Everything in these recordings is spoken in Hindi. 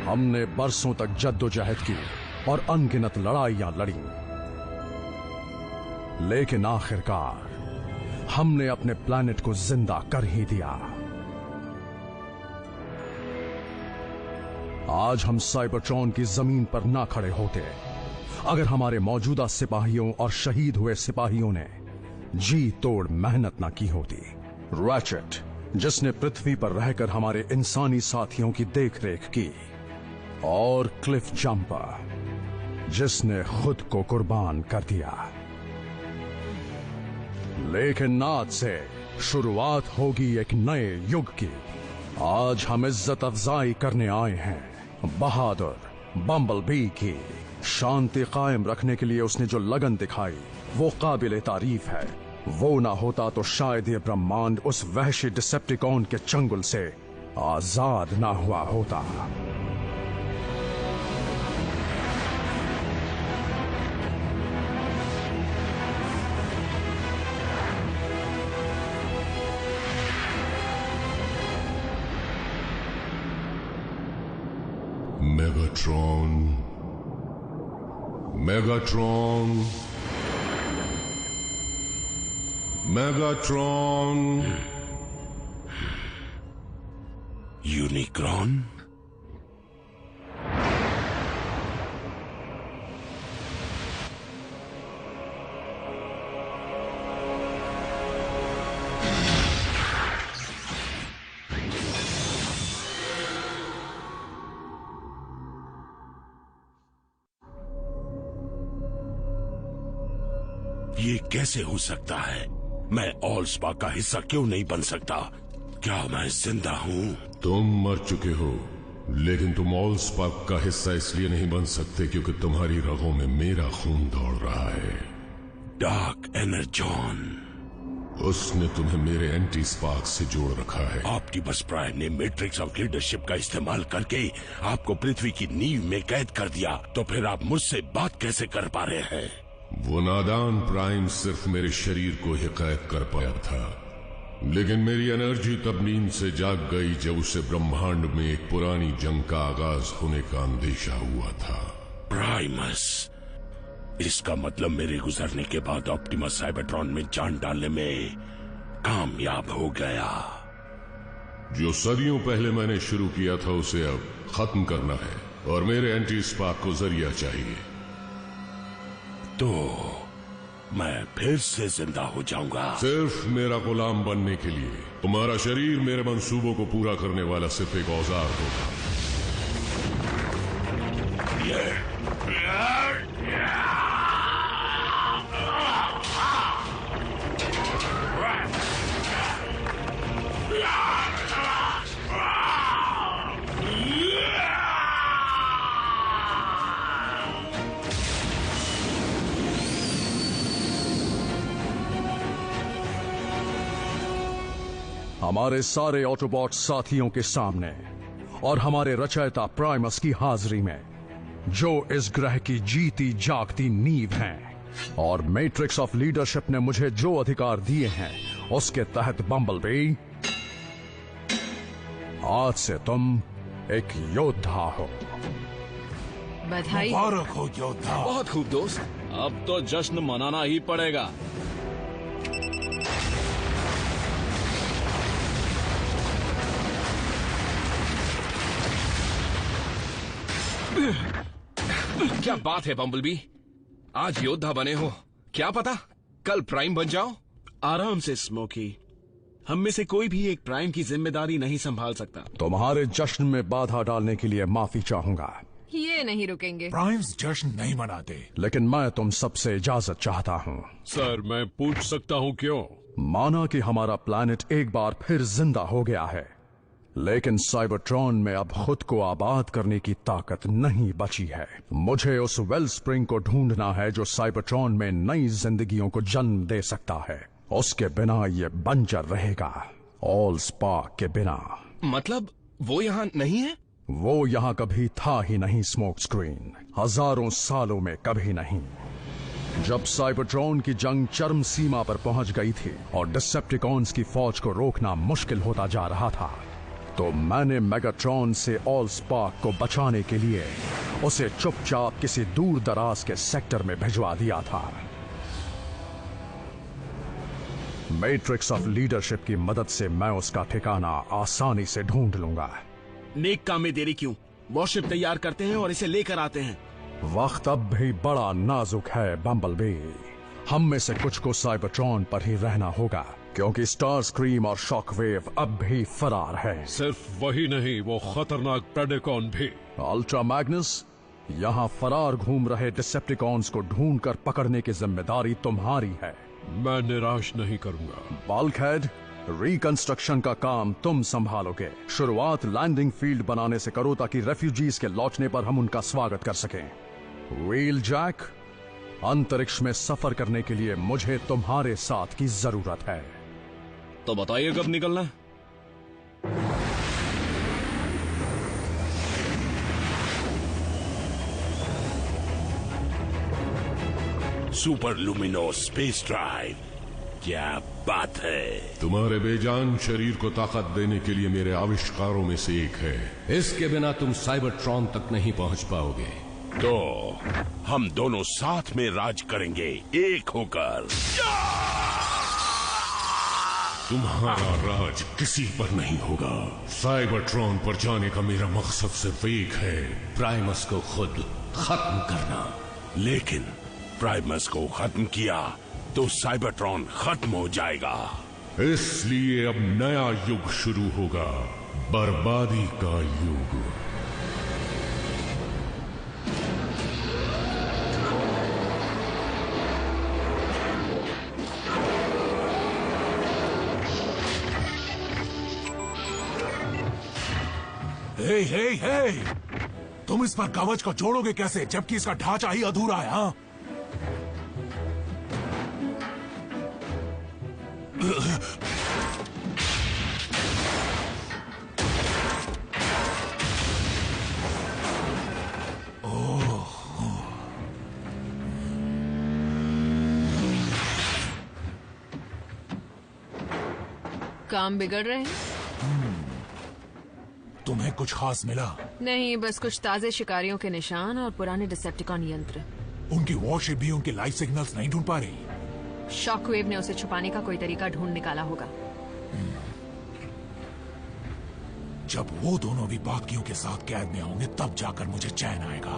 हमने बरसों तक जद्दोजहद की और अनगिनत लड़ाइयां लड़ी, लेकिन आखिरकार हमने अपने प्लैनेट को जिंदा कर ही दिया। आज हम साइबरट्रॉन की जमीन पर ना खड़े होते अगर हमारे मौजूदा सिपाहियों और शहीद हुए सिपाहियों ने जी तोड़ मेहनत ना की होती। रैचेट, जिसने पृथ्वी पर रहकर हमारे इंसानी साथियों की देखरेख की, और क्लिफ जंपर, जिसने खुद को कुर्बान कर दिया। लेकिन आज से शुरुआत होगी एक नए युग की। आज हम इज्जत अफजाई करने आए हैं बहादुर बम्बलबी की। शांति कायम रखने के लिए उसने जो लगन दिखाई वो काबिले तारीफ है। वो ना होता तो शायद ये ब्रह्मांड उस वहशी डिसेप्टिकॉन के चंगुल से आजाद ना हुआ होता। Megatron, Megatron, Megatron, Unicorn. ये कैसे हो सकता है? मैं ऑलस्पा का हिस्सा क्यों नहीं बन सकता? क्या मैं जिंदा हूँ? तुम मर चुके हो, लेकिन तुम ऑलस्पार्क का हिस्सा इसलिए नहीं बन सकते क्योंकि तुम्हारी रगों में मेरा खून दौड़ रहा है। डार्क एनर्जॉन, उसने तुम्हें मेरे एंटी स्पार्क से जोड़ रखा है। ऑप्टिमस प्राइम ने मैट्रिक्स ऑफ लीडरशिप का इस्तेमाल करके आपको पृथ्वी की नींव में कैद कर दिया, तो फिर आप मुझसे बात कैसे कर पा रहे हैं? वो नादान प्राइम सिर्फ मेरे शरीर को ही कैद कर पाया था, लेकिन मेरी एनर्जी तब नींद से जाग गई जब उसे ब्रह्मांड में एक पुरानी जंग का आगाज होने का अंदेशा हुआ था। प्राइमस, इसका मतलब मेरे गुजरने के बाद ऑप्टिमस साइबरट्रॉन में जान डालने में कामयाब हो गया। जो सदियों पहले मैंने शुरू किया था उसे अब खत्म करना है और मेरे एंटी स्पार्क को जरिया चाहिए। तो मैं फिर से जिंदा हो जाऊंगा। सिर्फ मेरा गुलाम बनने के लिए। तुम्हारा शरीर मेरे मंसूबों को पूरा करने वाला सिर्फ एक औजार होगा। हमारे सारे ऑटोबॉट साथियों के सामने और हमारे रचयिता प्राइमस की हाजिरी में, जो इस ग्रह की जीती जागती नींव हैं, और मैट्रिक्स ऑफ लीडरशिप ने मुझे जो अधिकार दिए हैं उसके तहत बम्बलबी, आज से तुम एक योद्धा हो। बधाई। मुबारक हो योद्धा। बहुत खूब दोस्त, अब तो जश्न मनाना ही पड़ेगा। क्या बात है बम्बलबी, आज योद्धा बने हो। क्या पता कल प्राइम बन जाओ। आराम से स्मोकी, हम में से कोई भी एक प्राइम की जिम्मेदारी नहीं संभाल सकता। तुम्हारे जश्न में बाधा डालने के लिए माफी चाहूंगा। ये नहीं रुकेंगे। प्राइम्स जश्न नहीं मनाते। लेकिन मैं तुम सबसे इजाजत चाहता हूँ। सर, मैं पूछ सकता हूँ क्यों? माना कि हमारा प्लैनेट एक बार फिर जिंदा हो गया है, लेकिन साइबरट्रॉन में अब खुद को आबाद करने की ताकत नहीं बची है। मुझे उस वेल स्प्रिंग को ढूंढना है जो साइबरट्रॉन में नई जिंदगियों को जन्म दे सकता है। उसके बिना ये बंजर रहेगा, ऑल स्पार्क के बिना। मतलब वो यहाँ नहीं है? वो यहाँ कभी था ही नहीं स्मोक स्क्रीन, हजारों सालों में कभी नहीं। जब साइबरट्रॉन की जंग चरम सीमा पर पहुंच गई थी और डिसेप्टिकॉन्स की फौज को रोकना मुश्किल होता जा रहा था, तो मैंने मेगाट्रॉन से ऑल स्पार्क को बचाने के लिए उसे चुपचाप किसी दूर दराज के सेक्टर में भिजवा दिया था। मैट्रिक्स ऑफ लीडरशिप की मदद से मैं उसका ठिकाना आसानी से ढूंढ लूंगा। नेक काम में देरी क्यों? वॉरशिप तैयार करते हैं और इसे लेकर आते हैं। वक्त अब भी बड़ा नाजुक है बम्बलबी। हम में से कुछ को साइबरट्रॉन पर ही रहना होगा, क्योंकि स्टार स्क्रीम और शॉकवेव अब भी फरार है। सिर्फ वही नहीं, वो खतरनाक प्रेडेकॉन भी। अल्ट्रा मैग्नस, यहाँ फरार घूम रहे डिसेप्टिकॉन्स को ढूंढकर पकड़ने की जिम्मेदारी तुम्हारी है। मैं निराश नहीं करूंगा। बल्कहेड, रिकंस्ट्रक्शन का काम तुम संभालोगे। शुरुआत लैंडिंग फील्ड बनाने से करो ताकि रेफ्यूजीज के लौटने पर हम उनका स्वागत कर सकें। व्हील जैक, अंतरिक्ष में सफर करने के लिए मुझे तुम्हारे साथ की जरूरत है। तो बताइए कब निकलना है? सुपर लुमिनो स्पेस ड्राइव, क्या बात है। तुम्हारे बेजान शरीर को ताकत देने के लिए मेरे आविष्कारों में से एक है। इसके बिना तुम साइबरट्रॉन तक नहीं पहुंच पाओगे। तो हम दोनों साथ में राज करेंगे, एक होकर। तुम्हारा राज किसी पर नहीं होगा। साइबरट्रॉन पर जाने का मेरा मकसद सिर्फ एक है, प्राइमस को खुद खत्म करना। लेकिन प्राइमस को खत्म किया तो साइबरट्रॉन खत्म हो जाएगा। इसलिए अब नया युग शुरू होगा, बर्बादी का युग। हे हे हे, तुम इस पर कवच को जोड़ोगे कैसे जबकि इसका ढांचा ही अधूरा है? हाँ, काम बिगड़ रहे हैं? तुम्हें कुछ खास मिला? नहीं, बस कुछ ताजे शिकारियों के निशान और पुराने डिसेप्टिकॉन यंत्र। उनकी वॉरशिप भी उनके लाइफ सिग्नल्स नहीं ढूंढ पा रही। शॉकवेव ने उसे छुपाने का कोई तरीका ढूंढ निकाला होगा। जब वो दोनों भी बाकियों के साथ कैद में होंगे तब जाकर मुझे चैन आएगा।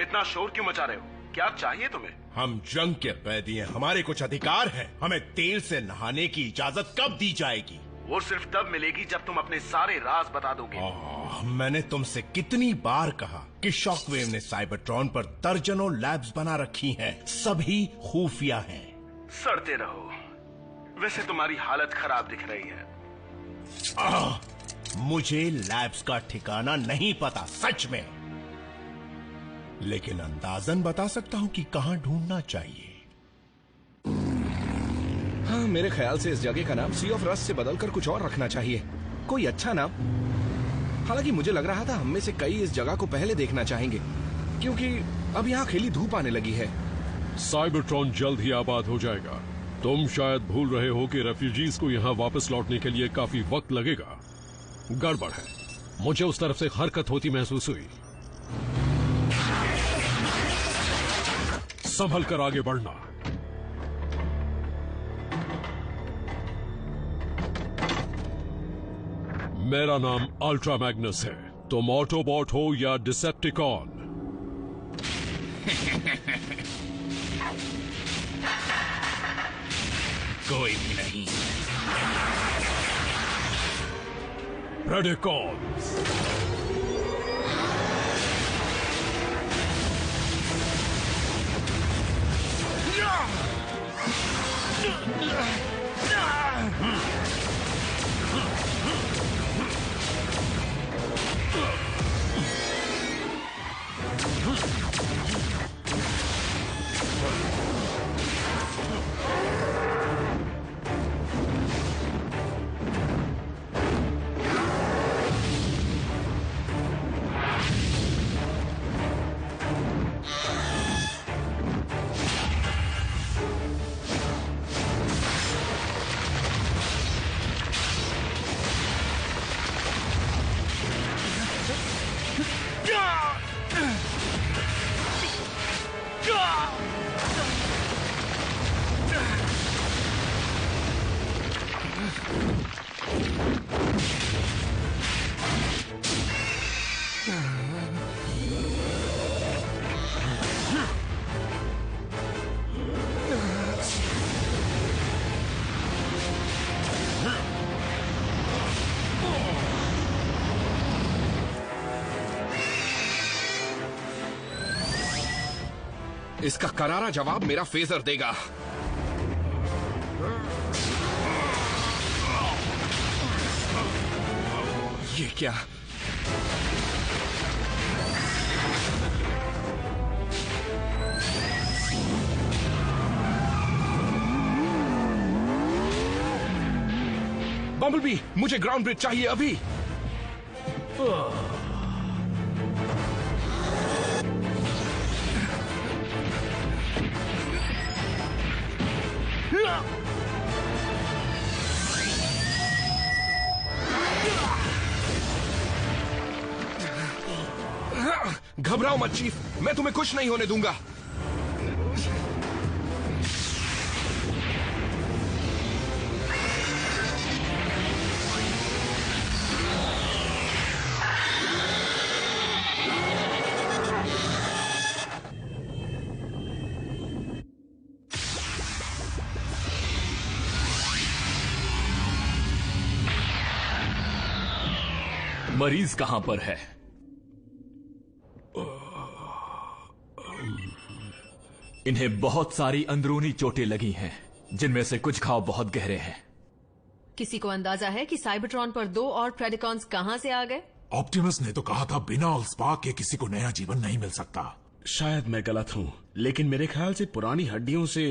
इतना शोर क्यों मचा रहे हो? क्या चाहिए तुम्हें? हम जंग के कैदी हैं, हमारे कुछ अधिकार हैं। हमें तेल से नहाने की इजाजत कब दी जाएगी? वो सिर्फ तब मिलेगी जब तुम अपने सारे राज बता दोगे। मैंने तुमसे कितनी बार कहा कि शॉकवेव ने साइबरट्रॉन पर दर्जनों लैब्स बना रखी हैं, सभी खुफिया हैं। सड़ते रहो। वैसे तुम्हारी हालत खराब दिख रही है। मुझे लैब्स का ठिकाना नहीं पता, सच में, लेकिन अंदाजन बता सकता हूं कि कहां ढूंढना चाहिए। हाँ, मेरे ख्याल से इस जगह का नाम सी ऑफ रस्ट से बदलकर कुछ और रखना चाहिए, कोई अच्छा नाम। हालांकि मुझे लग रहा था हम में से कई इस जगह को पहले देखना चाहेंगे, क्योंकि अब यहाँ खिली धूप आने लगी है। साइबरट्रॉन जल्द ही आबाद हो जाएगा। तुम शायद भूल रहे हो कि रेफ्यूजीज को यहाँ वापस लौटने के लिए काफी वक्त लगेगा। गड़बड़ है, मुझे उस तरफ से हरकत होती महसूस हुई। संभल कर आगे बढ़ना। मेरा नाम अल्ट्रा मैग्नस है। तुम ऑटोबॉट हो या डिसेप्टिकॉन? कोई भी नहीं। प्रेडेकॉन्स। इसका करारा जवाब मेरा फेजर देगा। ये क्या? बम्बलबी, मुझे ग्राउंड ब्रिज चाहिए अभी। घबराओ मत चीफ, मैं तुम्हें कुछ नहीं होने दूंगा। मरीज कहां पर है? इन्हें बहुत सारी अंदरूनी चोटें लगी हैं, जिनमें से कुछ घाव बहुत गहरे हैं। किसी को अंदाजा है कि साइबरट्रॉन पर 2 और प्रेडिकॉन्स कहां से आ गए? ऑप्टिमस ने तो कहा था बिना ऑलस्पार्क के किसी को नया जीवन नहीं मिल सकता। शायद मैं गलत हूँ, लेकिन मेरे ख्याल से पुरानी हड्डियों से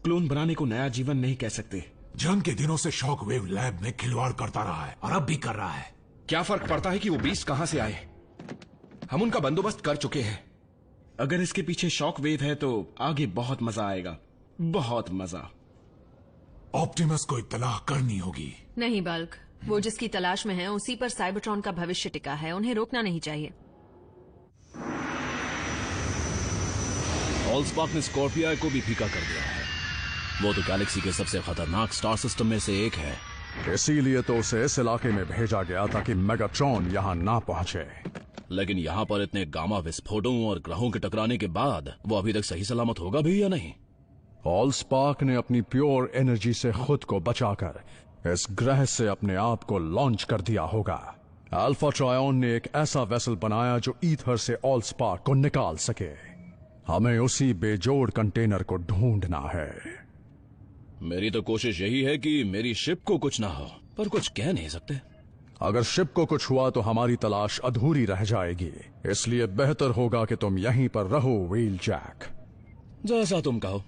क्लोन बनाने को नया जीवन नहीं कह सकते। जंग के दिनों से शॉकवेव लैब में खिलवाड़ करता रहा है और अब भी कर रहा है। क्या फर्क पड़ता है कि वो बीस्ट कहां से आए? हम उनका बंदोबस्त कर चुके हैं। अगर इसके पीछे शॉक वेव है तो आगे बहुत मजा आएगा, बहुत मजा। ऑप्टिमस को इत्तला करनी होगी। नहीं बल्क, वो जिसकी तलाश में है उसी पर साइबरट्रॉन का भविष्य टिका है, उन्हें रोकना नहीं चाहिए। ऑलस्पार्क ने स्कॉर्पियो को भी फीका कर दिया है। वो तो गैलेक्सी के सबसे खतरनाक स्टार सिस्टम में से एक है। इसीलिए तो उसे इस इलाके में भेजा गया ताकि मेगाट्रॉन यहाँ ना पहुंचे। लेकिन यहाँ पर इतने गामा विस्फोटों और ग्रहों के टकराने के बाद वो अभी तक सही सलामत होगा भी या नहीं? ऑलस्पार्क ने अपनी प्योर एनर्जी से खुद को बचाकर इस ग्रह से अपने आप को लॉन्च कर दिया होगा। अल्फा ट्रायन ने एक ऐसा वेसल बनाया जो ईथर से ऑलस्पार्क को निकाल सके। हमें उसी बेजोड़ कंटेनर को ढूंढना है। मेरी तो कोशिश यही है कि मेरी शिप को कुछ ना हो, पर कुछ कह नहीं सकते। अगर शिप को कुछ हुआ तो हमारी तलाश अधूरी रह जाएगी, इसलिए बेहतर होगा कि तुम यहीं पर रहो व्हील जैक। जैसा तुम कहो।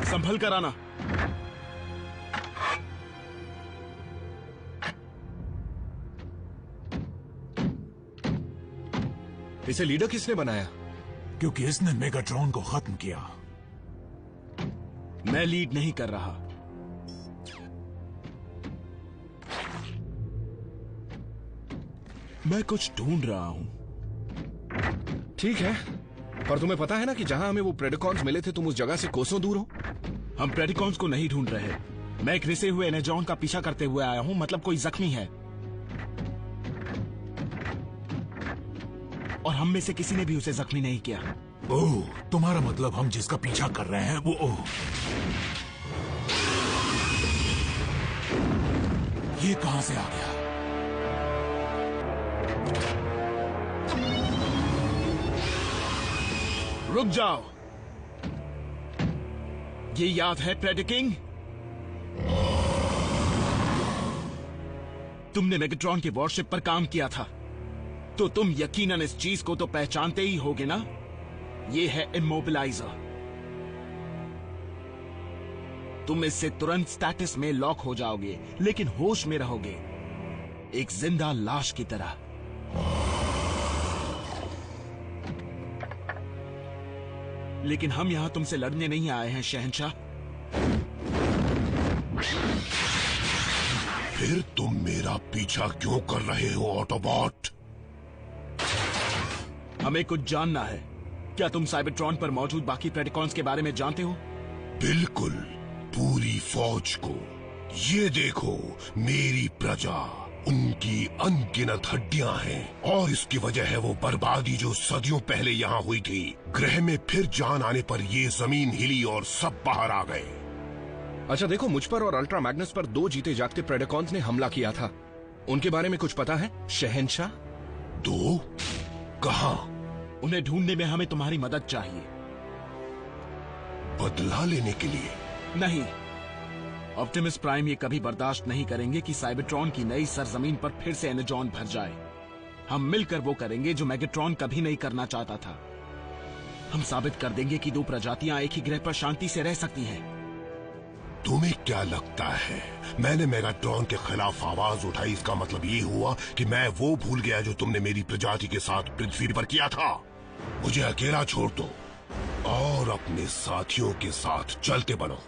संभल कर आना। इसे लीडर किसने बनाया? क्योंकि इसने मेगाट्रॉन को खत्म किया। मैं लीड नहीं कर रहा। मैं कुछ ढूंढ रहा हूं। ठीक है, पर तुम्हें पता है ना कि जहां हमें वो प्रेडिकॉन्स मिले थे तुम उस जगह से कोसों दूर हो। हम प्रेडिकॉन्स को नहीं ढूंढ रहे। मैं एक रिसे हुए एनर्जॉन का पीछा करते हुए आया हूं, मतलब कोई जख्मी है। और हम में से किसी ने भी उसे जख्मी नहीं किया। ओह, तुम्हारा मतलब हम जिसका पीछा कर रहे हैं वो ये कहां से आ गया? रुक जाओ। ये याद है प्रेडिकिंग? तुमने मेगाट्रॉन के वॉरशिप पर काम किया था, तो तुम यकीनन इस चीज को तो पहचानते ही होगे ना। ये है इमोबिलाइजर। तुम इससे तुरंत स्टेटस में लॉक हो जाओगे, लेकिन होश में रहोगे, एक जिंदा लाश की तरह। लेकिन हम यहां तुमसे लड़ने नहीं आए हैं शहंशाह। फिर तुम मेरा पीछा क्यों कर रहे हो ऑटोबॉट? हमें कुछ जानना है। क्या तुम साइबरट्रॉन पर मौजूद बाकी प्रेडिकॉन्स के बारे में जानते हो? बिल्कुल, पूरी फौज को। ये देखो, मेरी प्रजा, उनकी अनगिनत हड्डियां हैं, और इसकी वजह है वो बर्बादी जो सदियों पहले यहाँ हुई थी। ग्रह में फिर जान आने पर ये जमीन हिली और सब बाहर आ गए। अच्छा देखो, मुझ पर और अल्ट्रा मैग्नस पर 2 जीते जागते प्रेडेकॉन्स ने हमला किया था। उनके बारे में कुछ पता है शहंशाह? 2? कहां? उन्हें ढूंढने में हमें तुम्हारी मदद चाहिए। बदला लेने के लिए? नहीं, ऑप्टिमस प्राइम ये कभी बर्दाश्त नहीं करेंगे कि साइबरट्रॉन की नई सरजमीन पर फिर से एनर्जॉन भर जाए। हम मिलकर वो करेंगे जो मैग्नेट्रॉन कभी नहीं करना चाहता था। हम साबित कर देंगे कि 2 प्रजातियां एक ही ग्रह पर शांति से रह सकती हैं। तुम्हें क्या लगता है मैंने मेगाट्रॉन के खिलाफ आवाज उठाई, इसका मतलब ये हुआ कि मैं वो भूल गया जो तुमने मेरी प्रजाति के साथ पृथ्वी पर किया था? मुझे अकेला छोड़ दो और अपने साथियों के साथ चलते बनो।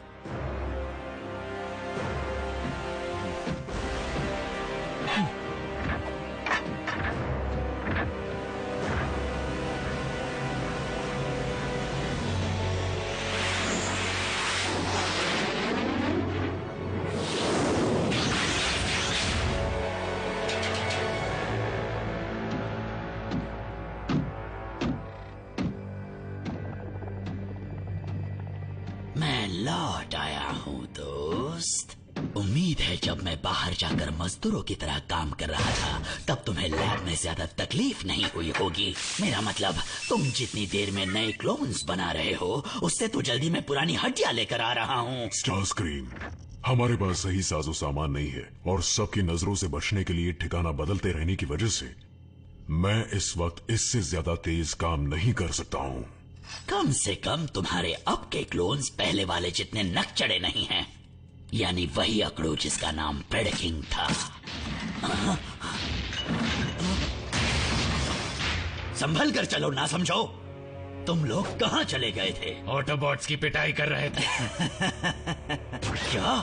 लौट आया हूँ दोस्त। उम्मीद है जब मैं बाहर जाकर मजदूरों की तरह काम कर रहा था तब तुम्हें लैब में ज्यादा तकलीफ नहीं हुई होगी। मेरा मतलब तुम जितनी देर में नए क्लोन्स बना रहे हो उससे तो जल्दी मैं पुरानी हड्डियां लेकर आ रहा हूँ। स्टारस्क्रीम, हमारे पास सही साजो सामान नहीं है और सबकी नजरों से बचने के लिए ठिकाना बदलते रहने की वजह से मैं इस वक्त इससे ज्यादा तेज काम नहीं कर सकता हूँ। कम से कम तुम्हारे अब के क्लोन्स पहले वाले जितने नकचड़े नहीं हैं। यानी वही अकड़ू जिसका नाम प्रेडकिंग था। संभल कर चलो, ना समझो। तुम लोग कहाँ चले गए थे? ऑटोबॉट्स की पिटाई कर रहे थे। क्या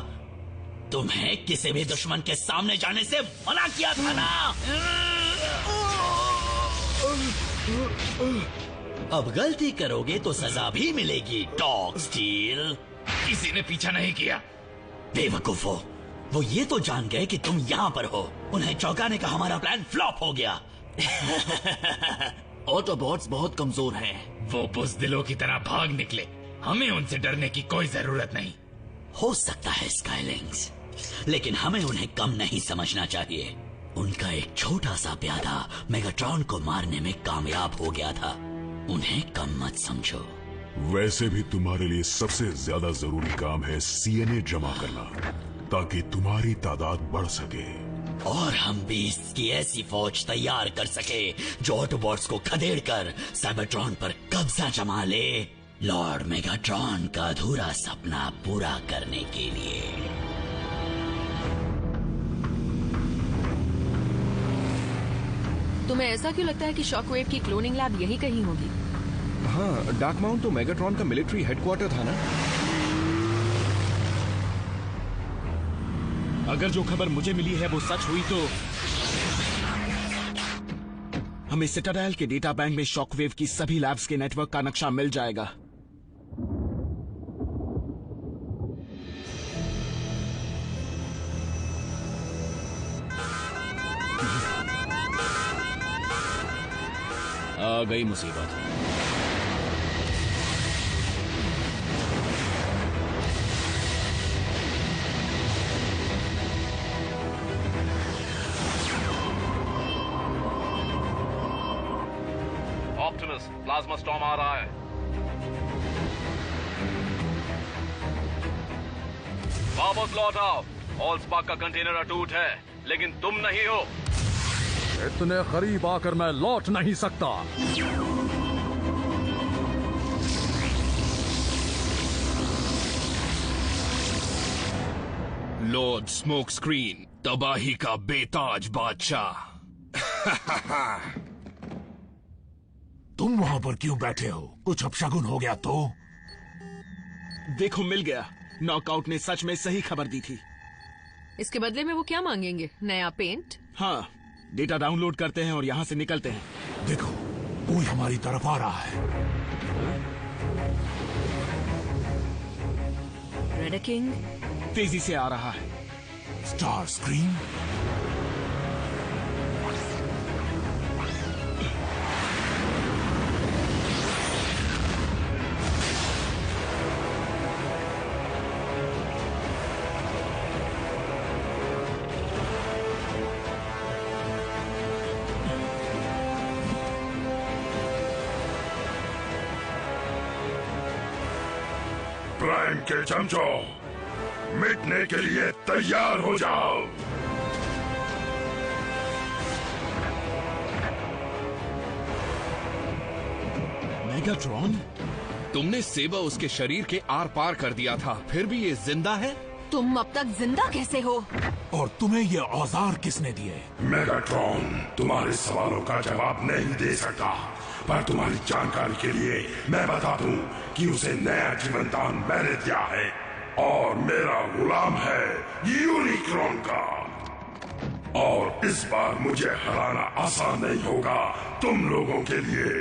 तुम्हें किसी भी दुश्मन के सामने जाने से मना किया था ना? अब गलती करोगे तो सजा भी मिलेगी। Dog steel. किसी ने पीछा नहीं किया। बेवकूफो, वो ये तो जान गए कि तुम यहाँ पर हो। उन्हें चौंकाने का हमारा प्लान फ्लॉप हो गया। ऑटोबॉट्स बहुत कमजोर हैं। वो बुज़दिलों की तरह भाग निकले। हमें उनसे डरने की कोई जरूरत नहीं। हो सकता है स्काईलिंग्स, लेकिन हमें उन्हें कम नहीं समझना चाहिए। उनका एक छोटा सा प्यादा मेगाट्रॉन को मारने में कामयाब हो गया था। उन्हें कम मत समझो। वैसे भी तुम्हारे लिए सबसे ज्यादा जरूरी काम है सीएनए जमा करना ताकि तुम्हारी तादाद बढ़ सके और हम बीस्ट की ऐसी फौज तैयार कर सके जो ऑटोबॉट्स को खदेड़कर साइबरट्रॉन पर कब्जा जमा ले, लॉर्ड मेगाट्रॉन का अधूरा सपना पूरा करने के लिए। तुम्हें ऐसा क्यों लगता है कि शॉकवेव की क्लोनिंग लैब यही कहीं होगी? हाँ, डार्क माउंट तो मेगाट्रॉन का मिलिट्री हेडक्वार्टर था ना। अगर जो खबर मुझे मिली है वो सच हुई तो हमें सिटाडेल के डेटा बैंक में शॉकवेव की सभी लैब्स के नेटवर्क का नक्शा मिल जाएगा। आ गई मुसीबत। ऑप्टिमस, प्लाज्मा स्टॉर्म आ रहा है। वापस लौट आओ। ऑल स्पार्क का कंटेनर अटूट है, लेकिन तुम नहीं हो। इतने करीब आकर मैं लौट नहीं सकता। लॉर्ड स्मोक स्क्रीन, तबाही का बेताज बादशाह। तुम वहां पर क्यों बैठे हो? कुछ अपशगुन हो गया तो? देखो, मिल गया। नॉकआउट ने सच में सही खबर दी थी। इसके बदले में वो क्या मांगेंगे? नया पेंट? हाँ, डेटा डाउनलोड करते हैं और यहाँ से निकलते हैं। देखो, कोई हमारी तरफ आ रहा है। प्रेडकिंग तेजी से आ रहा है। स्टारस्क्रीम, प्राइम के चमचों, मिटने के लिए तैयार हो जाओ। मेगाट्रॉन, तुमने सेबा उसके शरीर के आर पार कर दिया था, फिर भी ये जिंदा है? तुम अब तक जिंदा कैसे हो? और तुम्हें ये औजार किसने दिए? मेगाट्रॉन तुम्हारे सवालों का जवाब नहीं दे सकता, पर तुम्हारी जानकारी के लिए मैं बता दूं कि उसे नया जीवन दान मैंने दिया है और मेरा गुलाम है यूनिक्रॉन का। और इस बार मुझे हराना आसान नहीं होगा तुम लोगों के लिए।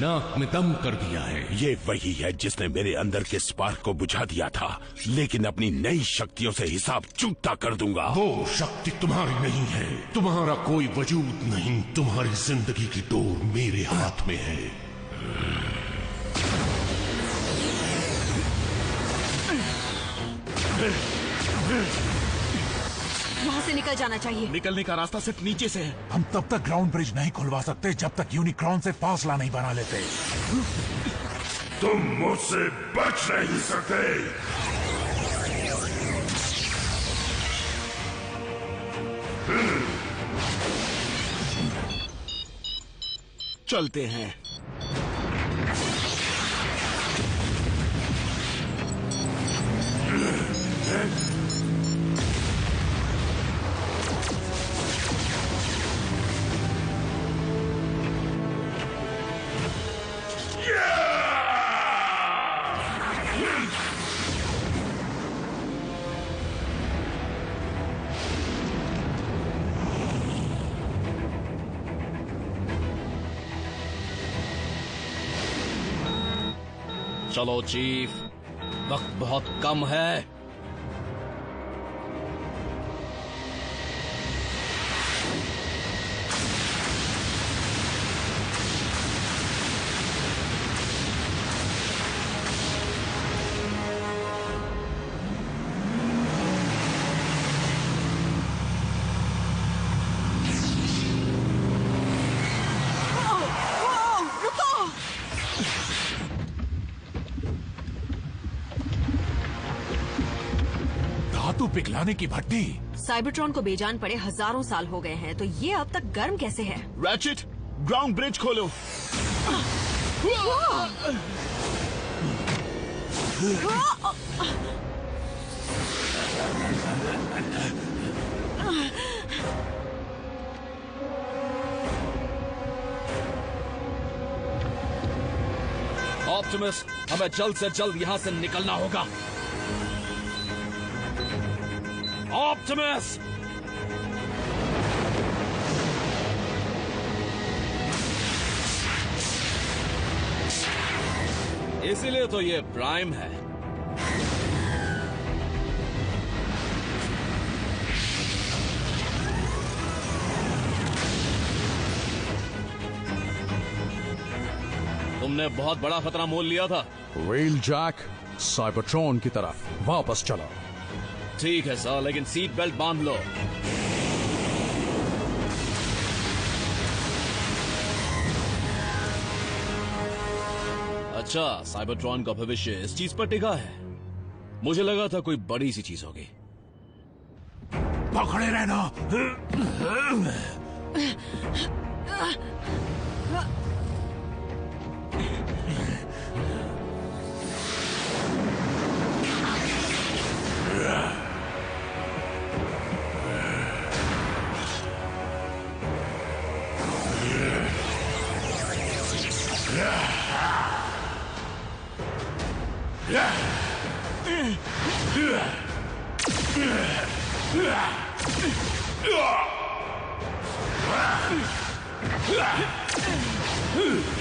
नाक में दम कर दिया है। ये वही है जिसने मेरे अंदर के स्पार्क को बुझा दिया था, लेकिन अपनी नई शक्तियों से हिसाब चुकता कर दूंगा। वो शक्ति तुम्हारी नहीं है, तुम्हारा कोई वजूद नहीं, तुम्हारी जिंदगी की डोर मेरे हाथ में है। यहाँ से निकल जाना चाहिए। निकलने का रास्ता सिर्फ नीचे से है। हम तब तक ग्राउंड ब्रिज नहीं खुलवा सकते जब तक यूनिक्रॉन से फासला नहीं बना लेते। तुम मुझसे बच नहीं सकते। चलते हैं। चलो चीफ, वक्त बहुत कम है। पिघलाने की भट्टी। साइबरट्रॉन को बेजान पड़े हजारों साल हो गए हैं, तो ये अब तक गर्म कैसे है? रैचेट, ग्राउंड ब्रिज खोलो। ऑप्टिमस, हमें जल्द से जल्द यहाँ से निकलना होगा। ऑप्टिमस! इसीलिए तो ये प्राइम है। तुमने बहुत बड़ा खतरा मोल लिया था। व्हील जैक, साइबरट्रॉन की तरफ वापस चलो। ठीक है सर, लेकिन सीट बेल्ट बांध लो। अच्छा, साइबरट्रॉन का भविष्य इस चीज पर टिका है। मुझे लगा था कोई बड़ी सी चीज होगी। पकड़े रहना।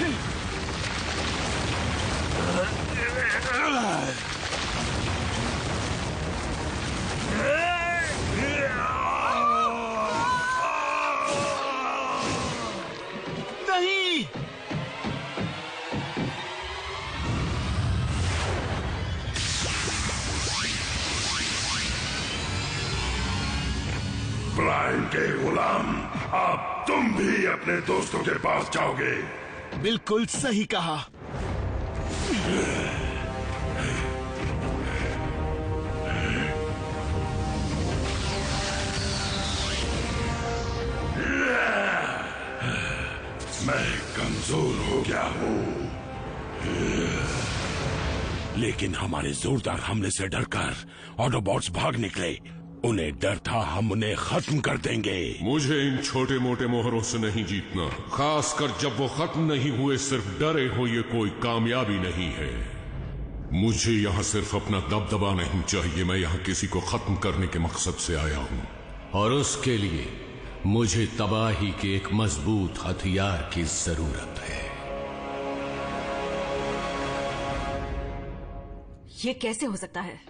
नहीं। प्राइम के गुलाम, अब तुम भी अपने दोस्तों के पास जाओगे। बिल्कुल सही कहा। मैं कमजोर हो गया हूँ, लेकिन हमारे जोरदार हमले से डरकर ऑटोबॉट्स भाग निकले। उन्हें डर था हम उन्हें खत्म कर देंगे। मुझे इन छोटे मोटे मोहरों से नहीं जीतना, खासकर जब वो खत्म नहीं हुए। सिर्फ डरे हो ये कोई कामयाबी नहीं है। मुझे यहाँ सिर्फ अपना दबदबा नहीं चाहिए, मैं यहाँ किसी को खत्म करने के मकसद से आया हूँ। और उसके लिए मुझे तबाही के एक मजबूत हथियार की जरूरत है। ये कैसे हो सकता है?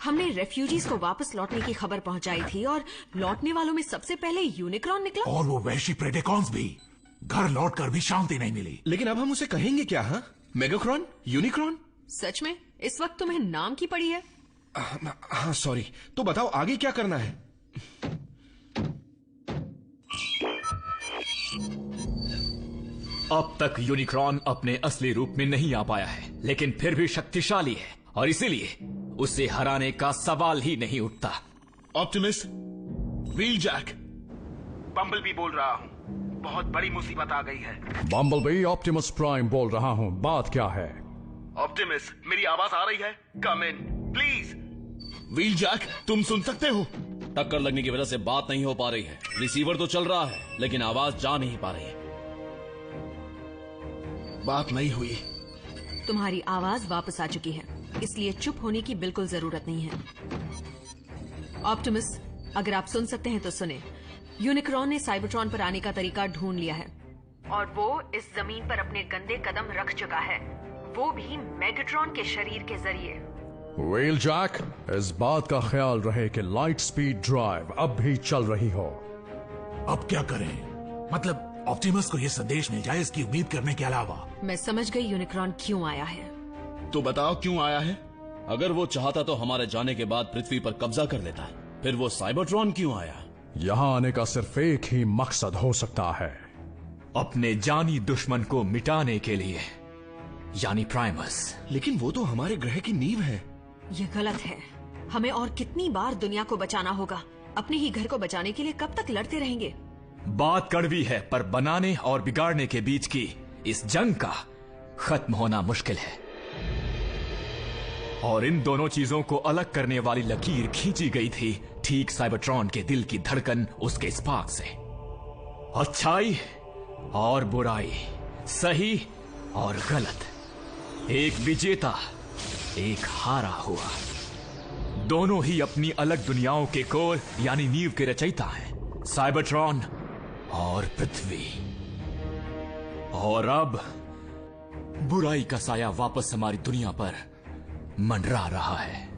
हमने रेफ्यूजीज को वापस लौटने की खबर पहुंचाई थी और लौटने वालों में सबसे पहले यूनिक्रॉन निकला। और वो वैशी प्रेडेकॉन्स भी। घर लौटकर भी शांति नहीं मिली। लेकिन अब हम उसे कहेंगे क्या? हाँ, मेगाक्रॉन, यूनिक्रॉन। सच में इस वक्त तुम्हें नाम की पड़ी है? हाँ सॉरी। तो बताओ आगे क्या करना है? अब तक यूनिक्रॉन अपने असली रूप में नहीं आ पाया है, लेकिन फिर भी शक्तिशाली है और इसीलिए उसे हराने का सवाल ही नहीं उठता। ऑप्टिमस, व्हीलजैक, बम्बलबी बोल रहा हूँ। बहुत बड़ी मुसीबत आ गई है। बम्बलबी, ऑप्टिमस प्राइम बोल रहा हूँ। बात क्या है? ऑप्टिमस, मेरी आवाज आ रही है? कम इन प्लीज। व्हीलजैक, तुम सुन सकते हो? टक्कर लगने की वजह से बात नहीं हो पा रही है। रिसीवर तो चल रहा है लेकिन आवाज जा नहीं पा रही है। बात नहीं हुई। तुम्हारी आवाज वापस आ चुकी है, इसलिए चुप होने की बिल्कुल जरूरत नहीं है। ऑप्टिमस, अगर आप सुन सकते हैं तो सुने। यूनिक्रॉन ने साइबरट्रॉन पर आने का तरीका ढूंढ लिया है और वो इस जमीन पर अपने गंदे कदम रख चुका है, वो भी मेगाट्रॉन के शरीर के जरिए। व्हीलजैक, इस बात का ख्याल रहे कि लाइट स्पीड ड्राइव अब भी चल रही हो। अब क्या करें? मतलब ऑप्टिमस को यह संदेश मिल जाए इसकी उम्मीद करने के अलावा। मैं समझ गई यूनिक्रॉन क्यों आया है। तो बताओ क्यों आया है? अगर वो चाहता तो हमारे जाने के बाद पृथ्वी पर कब्जा कर लेता। फिर वो साइबरट्रॉन क्यों आया? यहाँ आने का सिर्फ एक ही मकसद हो सकता है, अपने जानी दुश्मन को मिटाने के लिए, यानी प्राइमस। लेकिन वो तो हमारे ग्रह की नींव है। ये गलत है। हमें और कितनी बार दुनिया को बचाना होगा? अपने ही घर को बचाने के लिए कब तक लड़ते रहेंगे? बात कड़वी है, पर बनाने और बिगाड़ने के बीच की इस जंग का खत्म होना मुश्किल है। और इन दोनों चीजों को अलग करने वाली लकीर खींची गई थी ठीक साइबरट्रॉन के दिल की धड़कन, उसके स्पार्क से। अच्छाई और बुराई, सही और गलत, एक विजेता एक हारा हुआ। दोनों ही अपनी अलग दुनियाओं के कोर यानी नींव के रचयिता हैं, साइबरट्रॉन और पृथ्वी। और अब बुराई का साया वापस हमारी दुनिया पर मंडरा रहा है।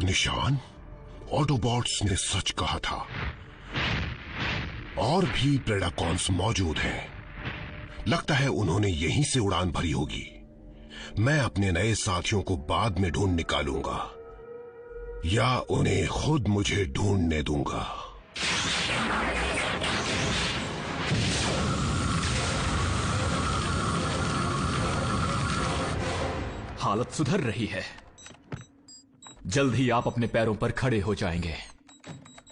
निशान, ऑटोबॉट्स ने सच कहा था। और भी प्रेडाकॉन्स मौजूद हैं। लगता है उन्होंने यहीं से उड़ान भरी होगी। मैं अपने नए साथियों को बाद में ढूंढ निकालूंगा या उन्हें खुद मुझे ढूंढने दूंगा। हालत सुधर रही है, जल्द ही आप अपने पैरों पर खड़े हो जाएंगे।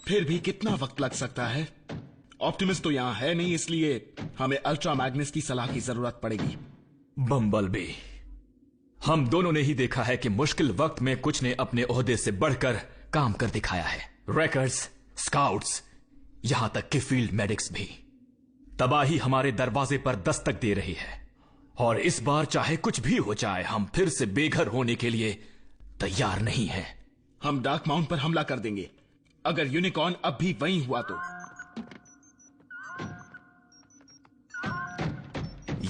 फिर भी कितना वक्त लग सकता है? ऑप्टिमस तो यहां है नहीं, इसलिए हमें अल्ट्रा मैग्नस की सलाह की जरूरत पड़ेगी। बम्बलबी, हम दोनों ने ही देखा है कि मुश्किल वक्त में कुछ ने अपने ओहदे से बढ़कर काम कर दिखाया है। रैकर्स, स्काउट्स, यहां तक कि फील्ड मेडिक्स भी। तबाही हमारे दरवाजे पर दस्तक दे रही है और इस बार चाहे कुछ भी हो जाए, हम फिर से बेघर होने के लिए तैयार नहीं हैं। हम डार्क माउंट पर हमला कर देंगे अगर यूनिकॉर्न अब भी वहीं हुआ तो।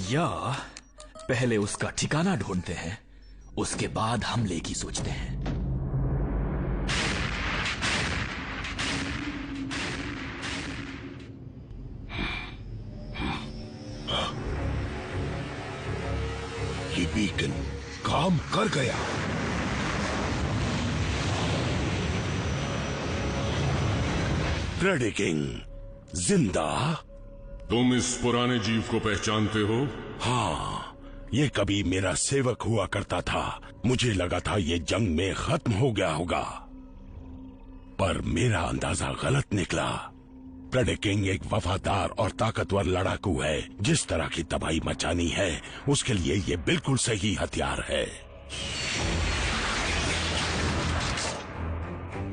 या पहले उसका ठिकाना ढूंढते हैं, उसके बाद हमले की सोचते हैं। ये बीकन काम कर गया। प्रेडिकिंग जिंदा। तुम इस पुराने जीव को पहचानते हो? हाँ, ये कभी मेरा सेवक हुआ करता था। मुझे लगा था ये जंग में खत्म हो गया होगा, पर मेरा अंदाजा गलत निकला। प्रेडिकिंग एक वफादार और ताकतवर लड़ाकू है। जिस तरह की तबाही मचानी है, उसके लिए ये बिल्कुल सही हथियार है।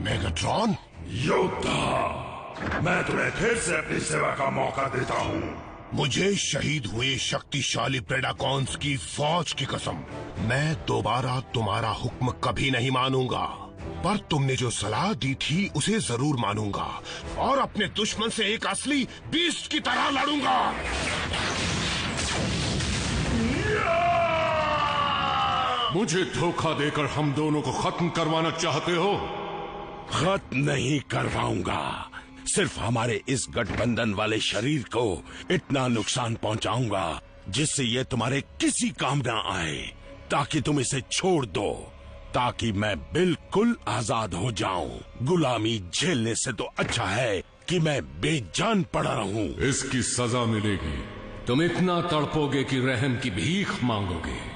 मेगाट्रॉन, योद्धा, मैं तुम्हें फिर से अपनी सेवा का मौका देता हूँ। मुझे शहीद हुए शक्तिशाली प्रेडाकॉन्स की फौज की कसम, मैं दोबारा तुम्हारा हुक्म कभी नहीं मानूंगा। पर तुमने जो सलाह दी थी उसे जरूर मानूंगा और अपने दुश्मन से एक असली बीस्ट की तरह लड़ूंगा। मुझे धोखा देकर हम दोनों को खत्म करवाना चाहते हो? खत्म नहीं करवाऊंगा, सिर्फ हमारे इस गठबंधन वाले शरीर को इतना नुकसान पहुंचाऊंगा जिससे ये तुम्हारे किसी काम ना आए, ताकि तुम इसे छोड़ दो, ताकि मैं बिल्कुल आजाद हो जाऊं। गुलामी झेलने से तो अच्छा है कि मैं बेजान पड़ा रहूं। इसकी सजा मिलेगी। तुम इतना तड़पोगे कि रहम की भीख मांगोगे।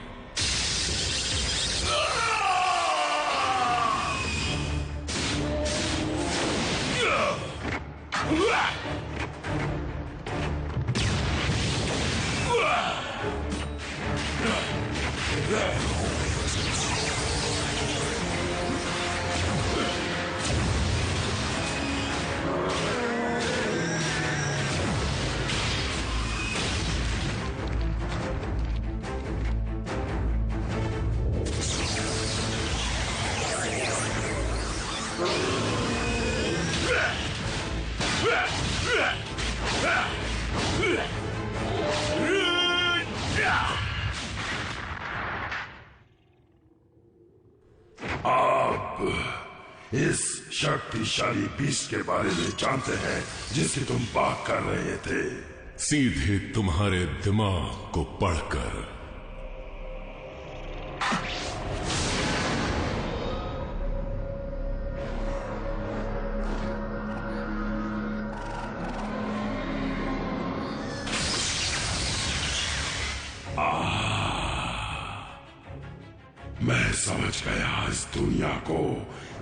आप इस शक्तिशाली बीस्ट के बारे में जानते हैं जिसकी तुम बात कर रहे थे। सीधे तुम्हारे दिमाग को पढ़कर। मैं समझ गया इस दुनिया को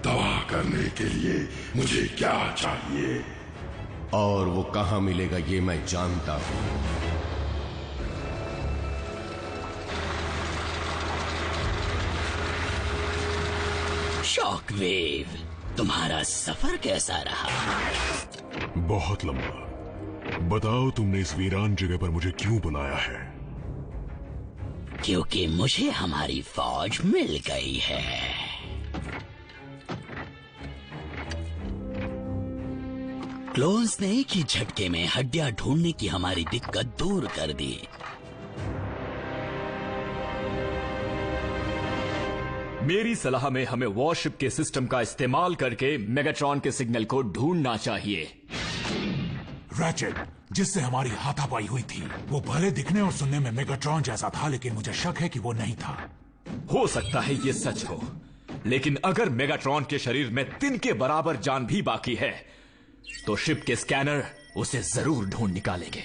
तबाह करने के लिए मुझे क्या चाहिए। और वो कहां मिलेगा ये मैं जानता हूं। शॉकवेव, तुम्हारा सफर कैसा रहा? बहुत लंबा। बताओ तुमने इस वीरान जगह पर मुझे क्यों बुलाया है? क्योंकि मुझे हमारी फौज मिल गई है। क्लोन्स ने एक ही झटके में हड्डियां ढूंढने की हमारी दिक्कत दूर कर दी। मेरी सलाह में हमें वॉरशिप के सिस्टम का इस्तेमाल करके मेगाट्रॉन के सिग्नल को ढूंढना चाहिए। रैचेट, जिससे हमारी हाथापाई हुई थी, वो भले दिखने और सुनने में मेगाट्रॉन जैसा था, लेकिन मुझे शक है कि वो नहीं था। हो सकता है ये सच हो, लेकिन अगर मेगाट्रॉन के शरीर में तिन के बराबर जान भी बाकी है तो शिप के स्कैनर उसे जरूर ढूंढ निकालेंगे।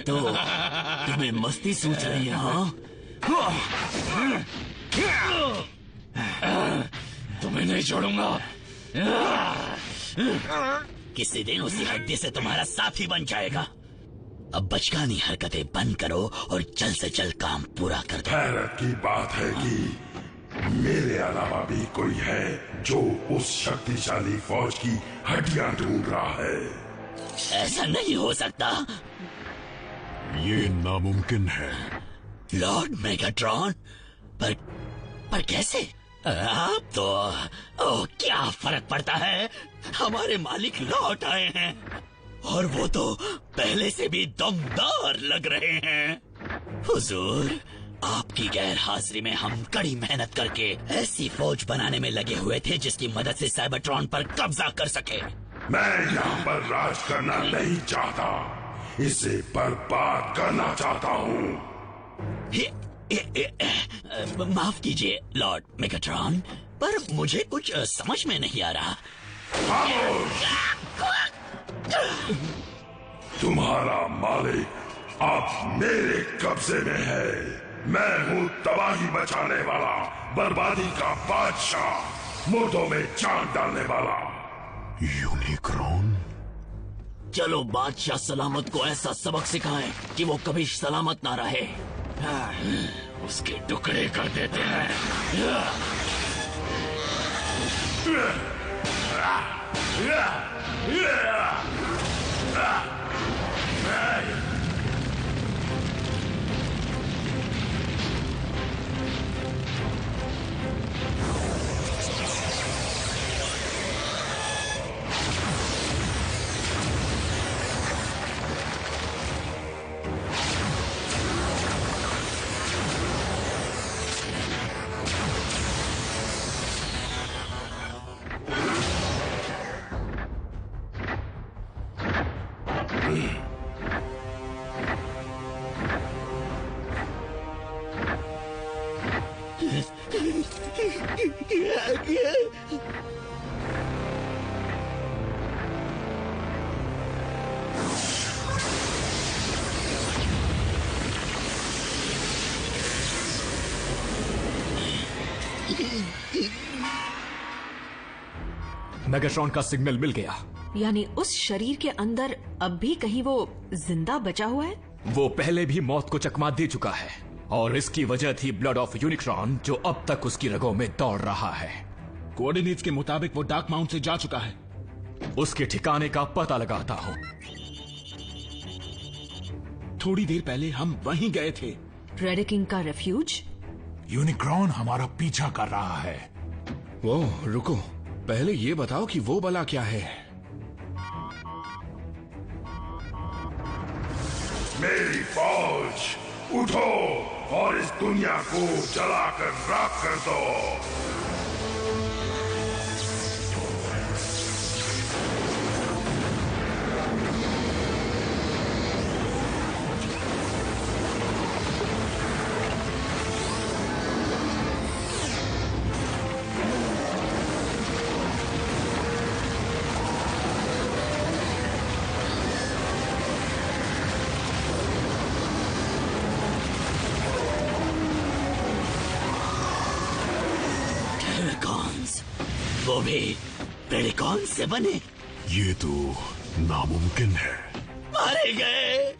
तो तुम्हें मस्ती सूझ रही है? हाँ, तुम्हें नहीं छोड़ूंगा। किसी दिन उसी हड्डी से तुम्हारा साथी बन जाएगा। अब बचकानी हरकतें बंद करो और जल्द से जल्द काम पूरा कर दो। हैरत की बात है कि मेरे अलावा भी कोई है जो उस शक्तिशाली फौज की हड्डियां ढूंढ रहा है। ऐसा नहीं हो सकता। ये नामुमकिन है। लॉर्ड मेगाट्रॉन, पर कैसे? आप तो ओह, क्या फर्क पड़ता है, हमारे मालिक लौट आए हैं और वो तो पहले से भी दमदार लग रहे हैं। हुजूर, आपकी गैर हाजिरी में हम कड़ी मेहनत करके ऐसी फौज बनाने में लगे हुए थे जिसकी मदद से साइबरट्रॉन पर कब्जा कर सके। मैं यहाँ पर राज करना नहीं चाहता, इसे बर्बाद करना चाहता हूँ। माफ कीजिए लॉर्ड मेगाट्रॉन, पर मुझे कुछ समझ में नहीं आ रहा। तुम्हारा मालिक अब मेरे कब्जे में है। मैं हूँ तबाही मचाने वाला, बर्बादी का बादशाह, मुर्दों में जान डालने वाला। यूनिक्रॉन? चलो बादशाह सलामत को ऐसा सबक सिखाएं कि वो कभी सलामत ना रहे। उसके टुकड़े कर देते हैं। मेगाट्रॉन का सिग्नल मिल गया। यानी उस शरीर के अंदर अब भी कहीं वो जिंदा बचा हुआ है? वो पहले भी मौत को चकमा दे चुका है और इसकी वजह थी ब्लड ऑफ यूनिक्रॉन जो अब तक उसकी रगों में दौड़ रहा है। कोऑर्डिनेट्स के मुताबिक वो डार्क माउंट से जा चुका है। उसके ठिकाने का पता लगाता हूँ। थोड़ी देर पहले हम वहीं गए थे। प्रेडिकिंग का रेफ्यूज? यूनिक्रॉन हमारा पीछा कर रहा है। वो रुको, पहले ये बताओ कि वो बला क्या है। मेरी फौज उठो और इस दुनिया को जलाकर राख कर दो। वो भी प्रेडिकॉन से बने? ये तो नामुमकिन है। मारे गए।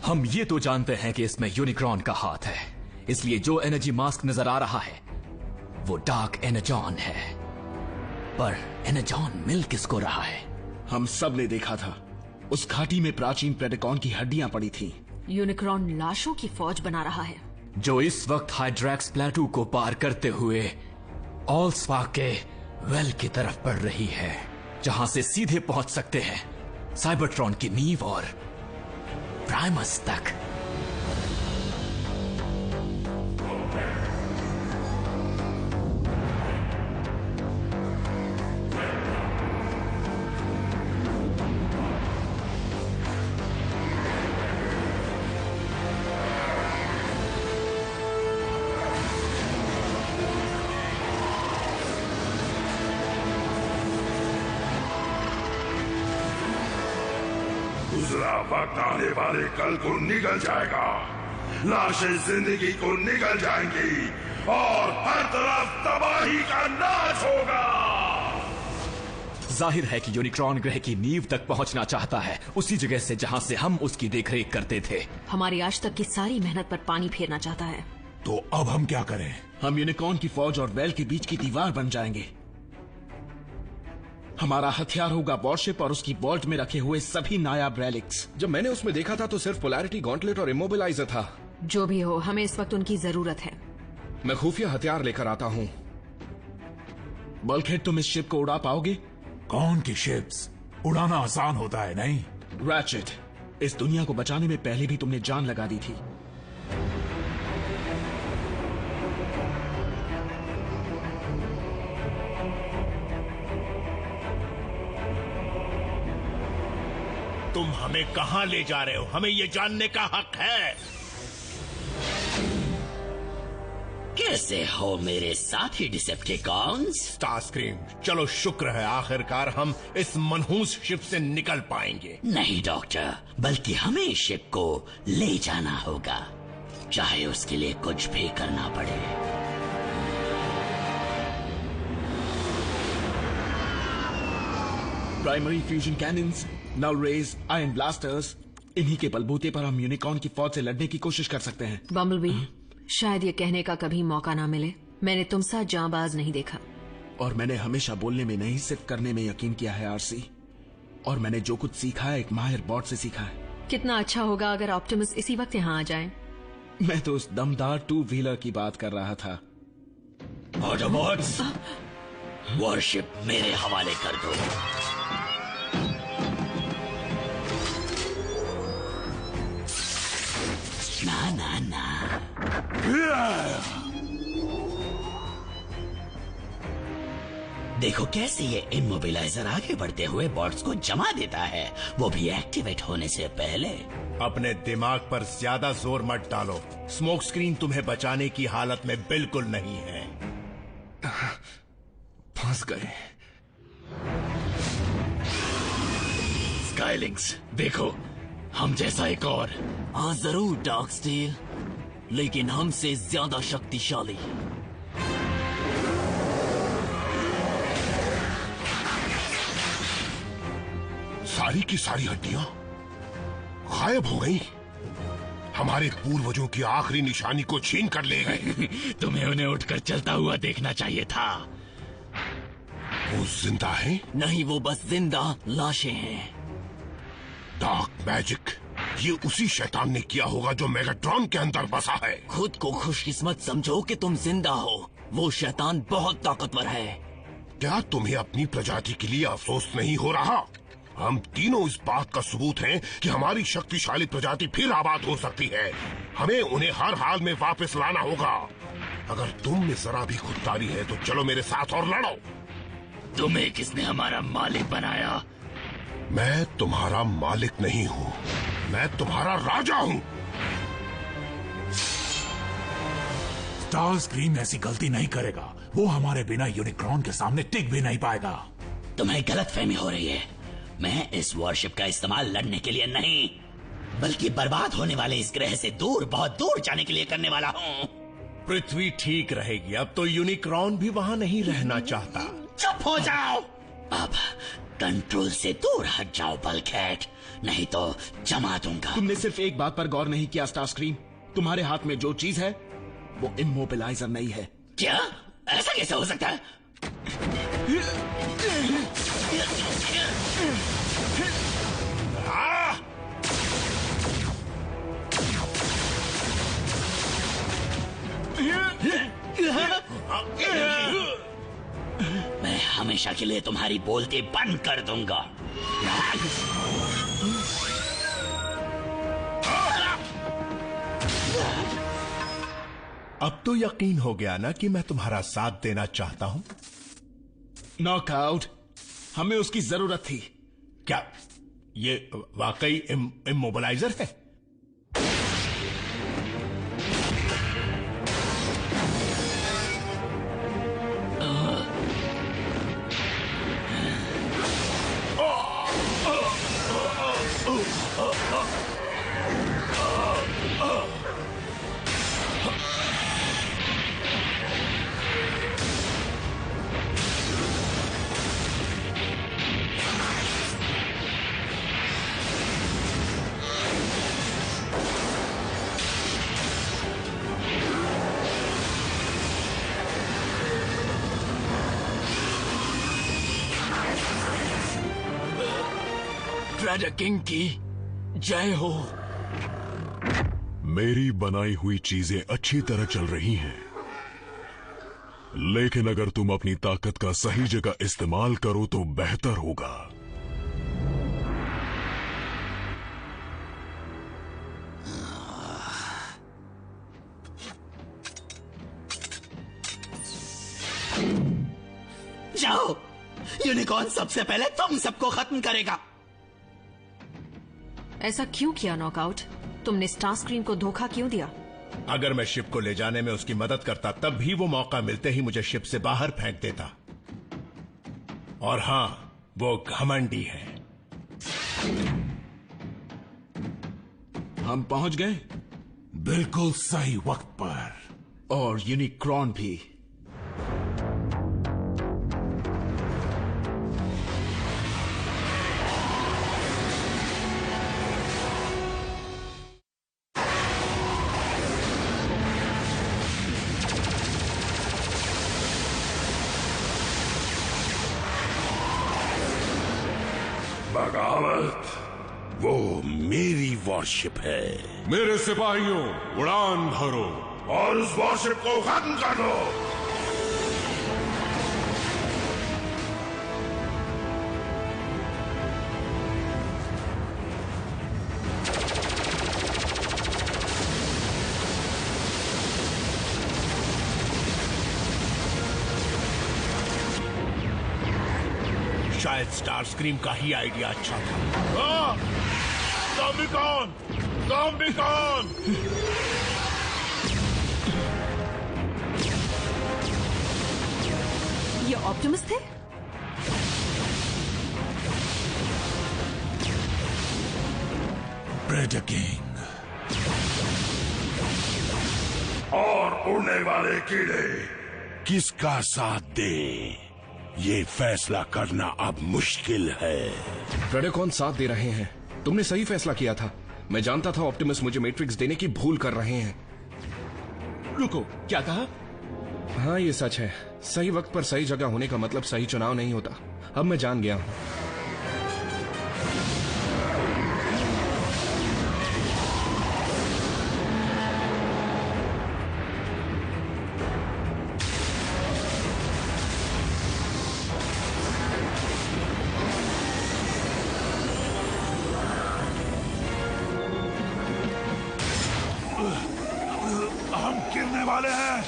हम ये तो जानते हैं कि इसमें यूनिक्रॉन का हाथ है, इसलिए जो एनर्जी मास्क नजर आ रहा है वो डार्क एनर्जॉन है। पर एनर्जॉन मिल किसको रहा है? हम सब ने देखा था, उस घाटी में प्राचीन प्रेडिकॉन की हड्डियां पड़ी थी। यूनिक्रॉन लाशों की फौज बना रहा है जो इस वक्त हाइड्रैक्स प्लेटू को पार करते हुए ऑलस्पार्क के वेल की तरफ बढ़ रही है, जहां से सीधे पहुंच सकते हैं साइबरट्रॉन की नींव और प्राइमस तक। दूसरा वक्त आने वाले कल को निकल जाएगा, लाशें जिंदगी को निकल जाएंगी और हर तरफ तबाही का नाच होगा। जाहिर है कि यूनिक्रॉन ग्रह की नींव तक पहुंचना चाहता है, उसी जगह से जहां से हम उसकी देखरेख करते थे। हमारी आज तक की सारी मेहनत पर पानी फेरना चाहता है। तो अब हम क्या करें? हम यूनिकॉर्न की फौज और वेल के बीच की दीवार बन जाएंगे। हमारा हथियार होगा वॉरशिप और उसकी वॉल्ट में रखे हुए सभी नायाब रेलिक्स। जब मैंने उसमें देखा था तो सिर्फ पोलैरिटी गॉन्टलेट और इमोबिलाइजर था। जो भी हो, हमें इस वक्त उनकी जरूरत है। मैं खुफिया हथियार लेकर आता हूँ। बल्कहेड, तुम इस शिप को उड़ा पाओगे? कौन की शिप्स? उड़ाना आसान होता है नहीं? रैचेट, इस दुनिया को बचाने में पहले भी तुमने जान लगा दी थी। तुम हमें कहां ले जा रहे हो? हमें ये जानने का हक है। कैसे हो मेरे साथी डिसेप्टिकॉन्स? स्टारस्क्रीम, चलो शुक्र है आखिरकार हम इस मनहूस शिप से निकल पाएंगे। नहीं डॉक्टर, बल्कि हमें इस शिप को ले जाना होगा, चाहे उसके लिए कुछ भी करना पड़े। प्राइमरी फ्यूजन कैनन्स, नल रेज, आयरन ब्लास्टर्स, इन्हीं के बलबूते पर हम यूनिकॉर्न की फौज से लड़ने की कोशिश कर सकते हैं। बम्बलबी, शायद ये कहने का कभी मौका ना मिले, मैंने तुम सा जांबाज नहीं देखा। और मैंने हमेशा बोलने में नहीं, सिर्फ करने में यकीन किया है आरसी। और मैंने जो कुछ सीखा है एक माहिर बॉट से सीखा है। कितना अच्छा होगा अगर ऑप्टिमस इसी वक्त यहाँ आ जाए। मैं तो उस दमदार 2 व्हीलर की बात कर रहा था। ऑटोबॉट्स, वॉरशिप मेरे हवाले कर दो। ना ना ना। देखो कैसे ये इमोबिलाइजर आगे बढ़ते हुए बॉट्स को जमा देता है, वो भी एक्टिवेट होने से पहले। अपने दिमाग पर ज्यादा जोर मत डालो, स्मोक स्क्रीन तुम्हें बचाने की हालत में बिल्कुल नहीं है। फंस गए। स्काईलिंक्स, देखो हम जैसा एक और। हाँ जरूर डार्क स्टील, लेकिन हमसे ज्यादा शक्तिशाली। सारी की सारी हड्डियां गायब हो गई। हमारे पूर्वजों की आखिरी निशानी को छीन कर ले गए। तुम्हें उन्हें उठकर चलता हुआ देखना चाहिए था। वो जिंदा है? नहीं, वो बस जिंदा लाशें हैं। डार्क मैजिक, ये उसी शैतान ने किया होगा जो मेगाट्रॉन के अंदर बसा है। खुद को खुशकिस्मत समझो कि तुम जिंदा हो, वो शैतान बहुत ताकतवर है। क्या तुम्हें अपनी प्रजाति के लिए अफसोस नहीं हो रहा? हम तीनों इस बात का सबूत हैं कि हमारी शक्तिशाली प्रजाति फिर आबाद हो सकती है। हमें उन्हें हर हाल में वापस लाना होगा। अगर तुम में जरा भी खुददारी है तो चलो मेरे साथ और लड़ो। तुम्हें किसने हमारा मालिक बनाया? मैं तुम्हारा मालिक नहीं हूँ, मैं तुम्हारा राजा हूँ। स्टारस्क्रीम ऐसी गलती नहीं करेगा। वो हमारे बिना यूनिक्रॉन के सामने टिक भी नहीं पाएगा। तुम्हें गलतफहमी हो रही है। मैं इस वॉरशिप का इस्तेमाल लड़ने के लिए नहीं, बल्कि बर्बाद होने वाले इस ग्रह से दूर, बहुत दूर जाने के लिए करने वाला हूँ। पृथ्वी ठीक रहेगी, अब तो यूनिक्रॉन भी वहाँ नहीं रहना चाहता। चुप हो जाओ। अब कंट्रोल से दूर हट जाओ बल्कहेड, नहीं तो जमा दूंगा। तुमने सिर्फ एक बात पर गौर नहीं किया स्टारस्क्रीम, तुम्हारे हाथ में जो चीज है वो इमोबिलाइजर नहीं है। क्या? ऐसा कैसे हो सकता है? मैं हमेशा के लिए तुम्हारी बोलती बंद कर दूंगा। अब तो यकीन हो गया ना कि मैं तुम्हारा साथ देना चाहता हूं। नॉकआउट, हमें उसकी जरूरत थी। क्या ये वाकई इमोबिलाइजर है? ड्रैगन किंग की जय हो। मेरी बनाई हुई चीजें अच्छी तरह चल रही हैं, लेकिन अगर तुम अपनी ताकत का सही जगह इस्तेमाल करो तो बेहतर होगा। जाओ, यूनिकॉर्न सबसे पहले तुम सबको खत्म करेगा। ऐसा क्यों किया नॉकआउट? तुमने स्टार स्क्रीन को धोखा क्यों दिया? अगर मैं शिप को ले जाने में उसकी मदद करता तब भी वो मौका मिलते ही मुझे शिप से बाहर फेंक देता। और हां, वो घमंडी है। हम पहुंच गए बिल्कुल सही वक्त पर। और यूनिक्रॉन भी। बगावत, वो मेरी वॉरशिप है। मेरे सिपाहियों, उड़ान भरो और उस वॉरशिप को खत्म कर दो। शायद स्टार स्क्रीम का ही आइडिया अच्छा था। ज़ॉम्बिकॉन! ज़ॉम्बिकॉन! ये ऑप्टिमस थे? प्रेडेटर किंग और उड़ने वाले कीड़े किसका साथ दे, ये फैसला करना अब मुश्किल है। प्रेडेकॉन साथ दे रहे हैं। तुमने सही फैसला किया था। मैं जानता था ऑप्टिमस मुझे मैट्रिक्स देने की भूल कर रहे हैं। रुको, क्या कहा? हाँ, ये सच है। सही वक्त पर सही जगह होने का मतलब सही चुनाव नहीं होता। अब मैं जान गया हूं। हम गिरने वाले हैं।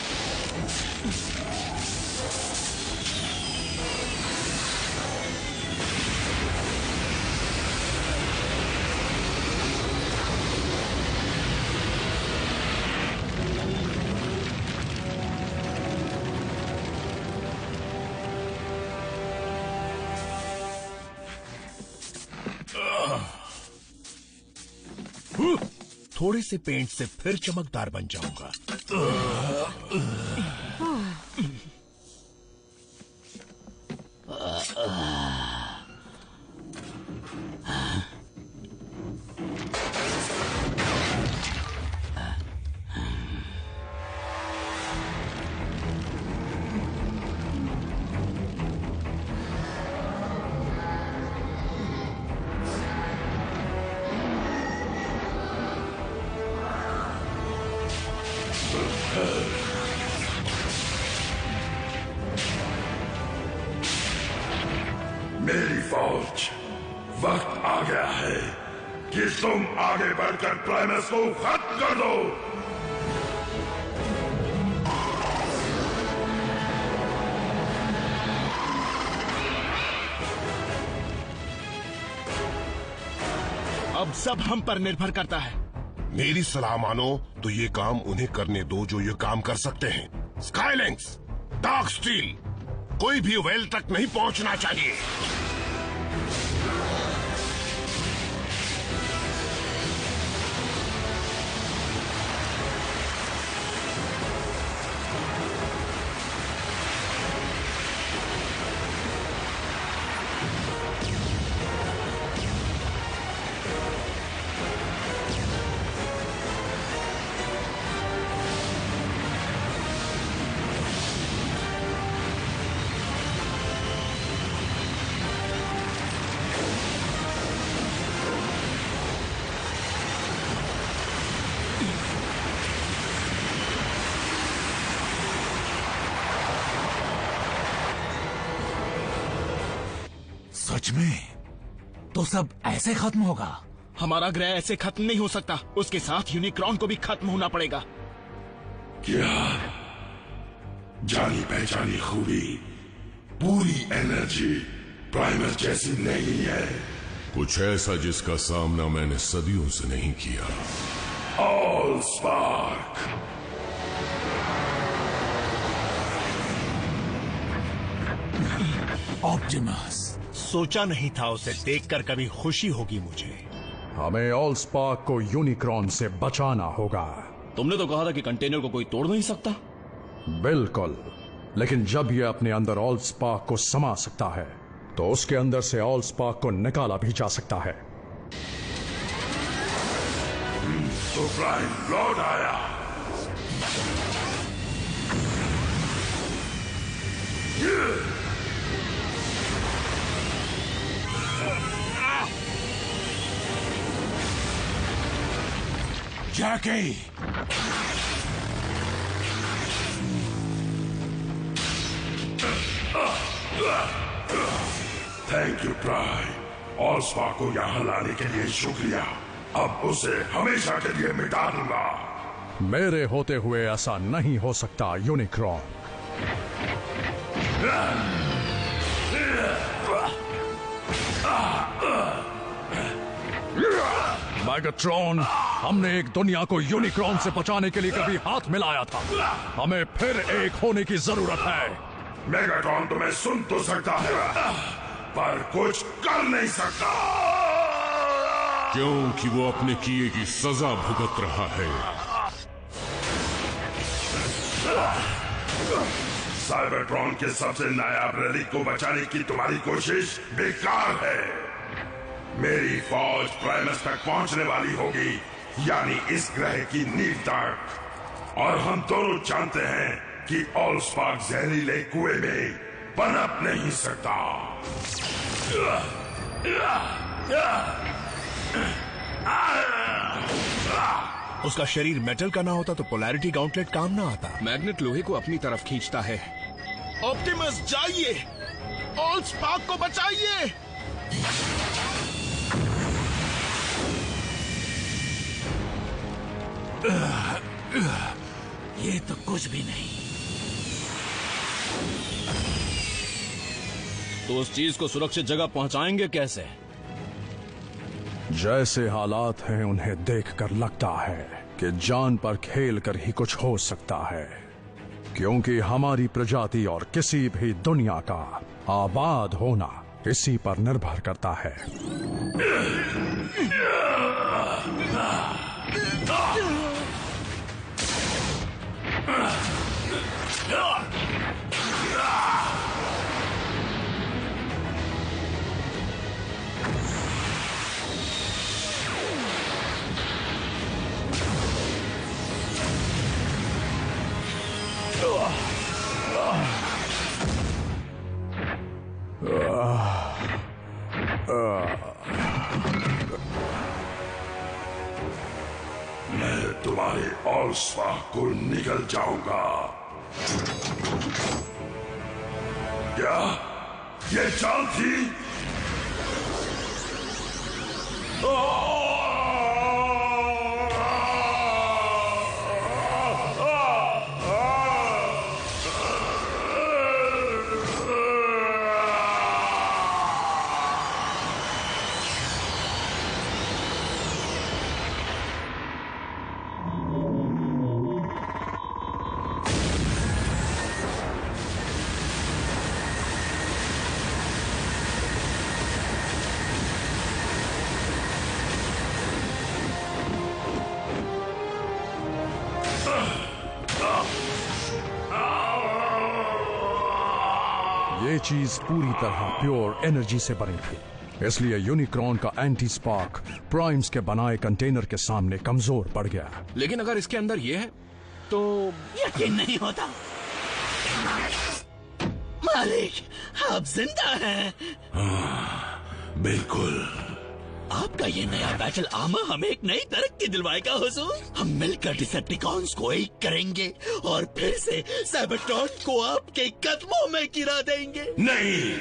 थोड़े से पेंट से फिर चमकदार बन जाऊंगा। मेरी फौज, वक्त आ गया है कि तुम आगे बढ़कर प्राइमस को खत्म कर दो। अब सब हम पर निर्भर करता है। मेरी सलाह मानो तो ये काम उन्हें करने दो जो ये काम कर सकते हैं। स्काईलिंक्स, डार्क स्टील, कोई भी वेल तक नहीं पहुंचना चाहिए। सच में? तो सब ऐसे खत्म होगा? हमारा ग्रह ऐसे खत्म नहीं हो सकता, उसके साथ यूनिक्रॉन को भी खत्म होना पड़ेगा। क्या जानी पहचानी खूबी, पूरी एनर्जी प्राइमस जैसी नहीं है। कुछ ऐसा जिसका सामना मैंने सदियों से नहीं किया। All spark. ऑप्टिमस, सोचा नहीं था उसे देखकर कभी खुशी होगी मुझे। हमें ऑल स्पार्क को यूनिक्रॉन से बचाना होगा। तुमने तो कहा था कि कंटेनर को कोई तोड़ नहीं सकता। बिल्कुल, लेकिन जब यह अपने अंदर ऑल स्पार्क को समा सकता है तो उसके अंदर से ऑल स्पार्क को निकाला भी जा सकता है। तो प्राइम लौट आया। Jackie! Thank you Prime. All Spark को यहाँ लाने के लिए शुक्रिया। अब उसे हमेशा के लिए मिटा दूंगा। मेरे होते हुए ऐसा नहीं हो सकता यूनिक्रॉन। मैगाट्रॉन, हमने एक दुनिया को यूनिक्रॉन से बचाने के लिए कभी हाथ मिलाया था। हमें फिर एक होने की जरूरत है। मेगाट्रॉन तुम्हें सुन तो सकता है पर कुछ कर नहीं सकता, क्योंकि वो अपने किए की सजा भुगत रहा है। साइबरट्रॉन के सबसे नायाब relic को बचाने की तुम्हारी कोशिश बेकार है। मेरी फौज प्राइमस तक पहुंचने वाली होगी, यानी इस ग्रह की नींव तक। और हम दोनों जानते हैं कि ऑल स्पार्क जहरीले कुएं में पनप नहीं सकता। उसका शरीर मेटल का ना होता तो पोलैरिटी गाउंटलेट काम ना आता। मैग्नेट लोहे को अपनी तरफ खींचता है। ऑप्टिमस जाइए, ऑल स्पार्क को बचाइए। ये तो कुछ भी नहीं। तो उस चीज को सुरक्षित जगह पहुंचाएंगे कैसे? जैसे हालात हैं उन्हें देखकर लगता है कि जान पर खेल कर ही कुछ हो सकता है, क्योंकि हमारी प्रजाति और किसी भी दुनिया का आबाद होना इसी पर निर्भर करता है। मैं तुम्हारे ऑल स्पार्क को निगल जाऊंगा। क्या ये चाल थी? ये चीज पूरी तरह प्योर एनर्जी से बनी थी, इसलिए यूनिक्रॉन का एंटी स्पार्क प्राइम्स के बनाए कंटेनर के सामने कमजोर पड़ गया। लेकिन अगर इसके अंदर ये है तो यकीन नहीं होता। मालिक, आप जिंदा हैं। बिल्कुल। आपका ये नया बैटल आर्मर हमें एक नई तरक्की दिलवाएगा हुजूर। हम मिलकर डिसेप्टिकॉन्स को एक करेंगे और फिर से साइबरट्रॉन को आपके कदमों में गिरा देंगे। नहीं,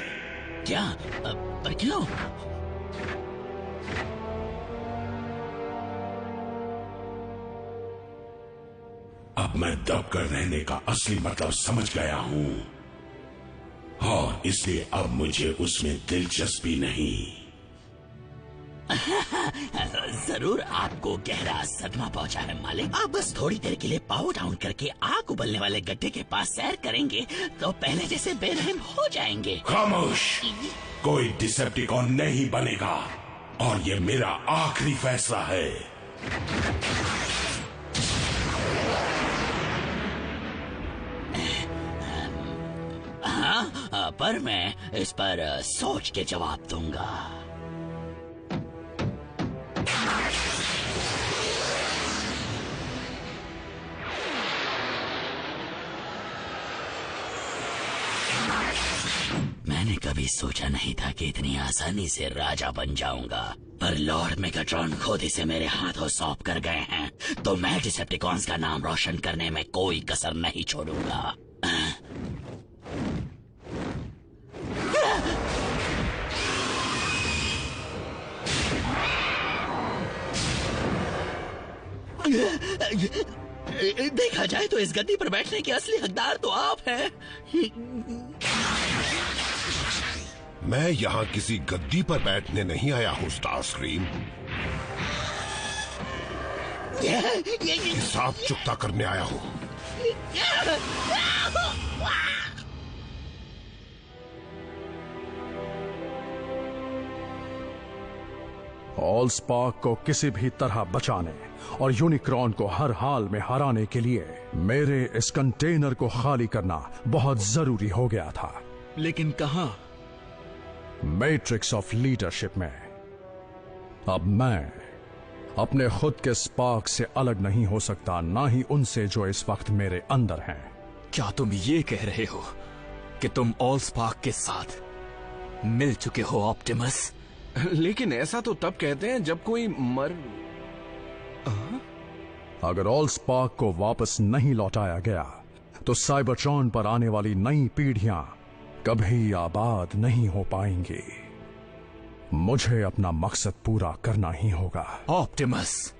क्या? पर क्यों? अब मैं दबकर रहने का असली मतलब समझ गया हूं और इसलिए अब मुझे उसमें दिलचस्पी नहीं। जरूर आपको गहरा सदमा पहुंचा है मालिक। आप बस थोड़ी देर के लिए पावर डाउन करके आग उबलने वाले गड्ढे के पास सैर करेंगे तो पहले जैसे बेरहम हो जाएंगे। खामोश! कोई डिसेप्टिकॉन नहीं बनेगा और ये मेरा आखिरी फैसला है। हाँ, पर मैं इस पर सोच के जवाब दूंगा। मैंने कभी सोचा नहीं था कि इतनी आसानी से राजा बन जाऊंगा, पर लॉर्ड मेगाट्रॉन खुद इसे मेरे हाथों सौंप कर गए हैं, तो मैं डिसेप्टिकॉन्स का नाम रोशन करने में कोई कसर नहीं छोड़ूंगा। देखा जाए तो इस गद्दी पर बैठने के असली हकदार तो आप हैं। मैं यहाँ किसी गद्दी पर बैठने नहीं आया हूँ स्टारस्क्रीम, हिसाब चुकता करने आया हूँ। ऑलस्पार्क को किसी भी तरह बचाने और यूनिक्रॉन को हर हाल में हराने के लिए मेरे इस कंटेनर को खाली करना बहुत जरूरी हो गया था। लेकिन कहां? मैट्रिक्स ऑफ लीडरशिप में। अब मैं अपने खुद के स्पार्क से अलग नहीं हो सकता, ना ही उनसे जो इस वक्त मेरे अंदर हैं। क्या तुम ये कह रहे हो कि तुम ऑलस्पार्क के साथ मिल चुके हो ऑप्टिमस? लेकिन ऐसा तो तब कहते हैं जब कोई मर... अगर ऑलस्पार्क को वापस नहीं लौटाया गया तो साइबरट्रॉन पर आने वाली नई पीढ़ियां कभी आबाद नहीं हो पाएंगी। मुझे अपना मकसद पूरा करना ही होगा। ऑप्टिमस,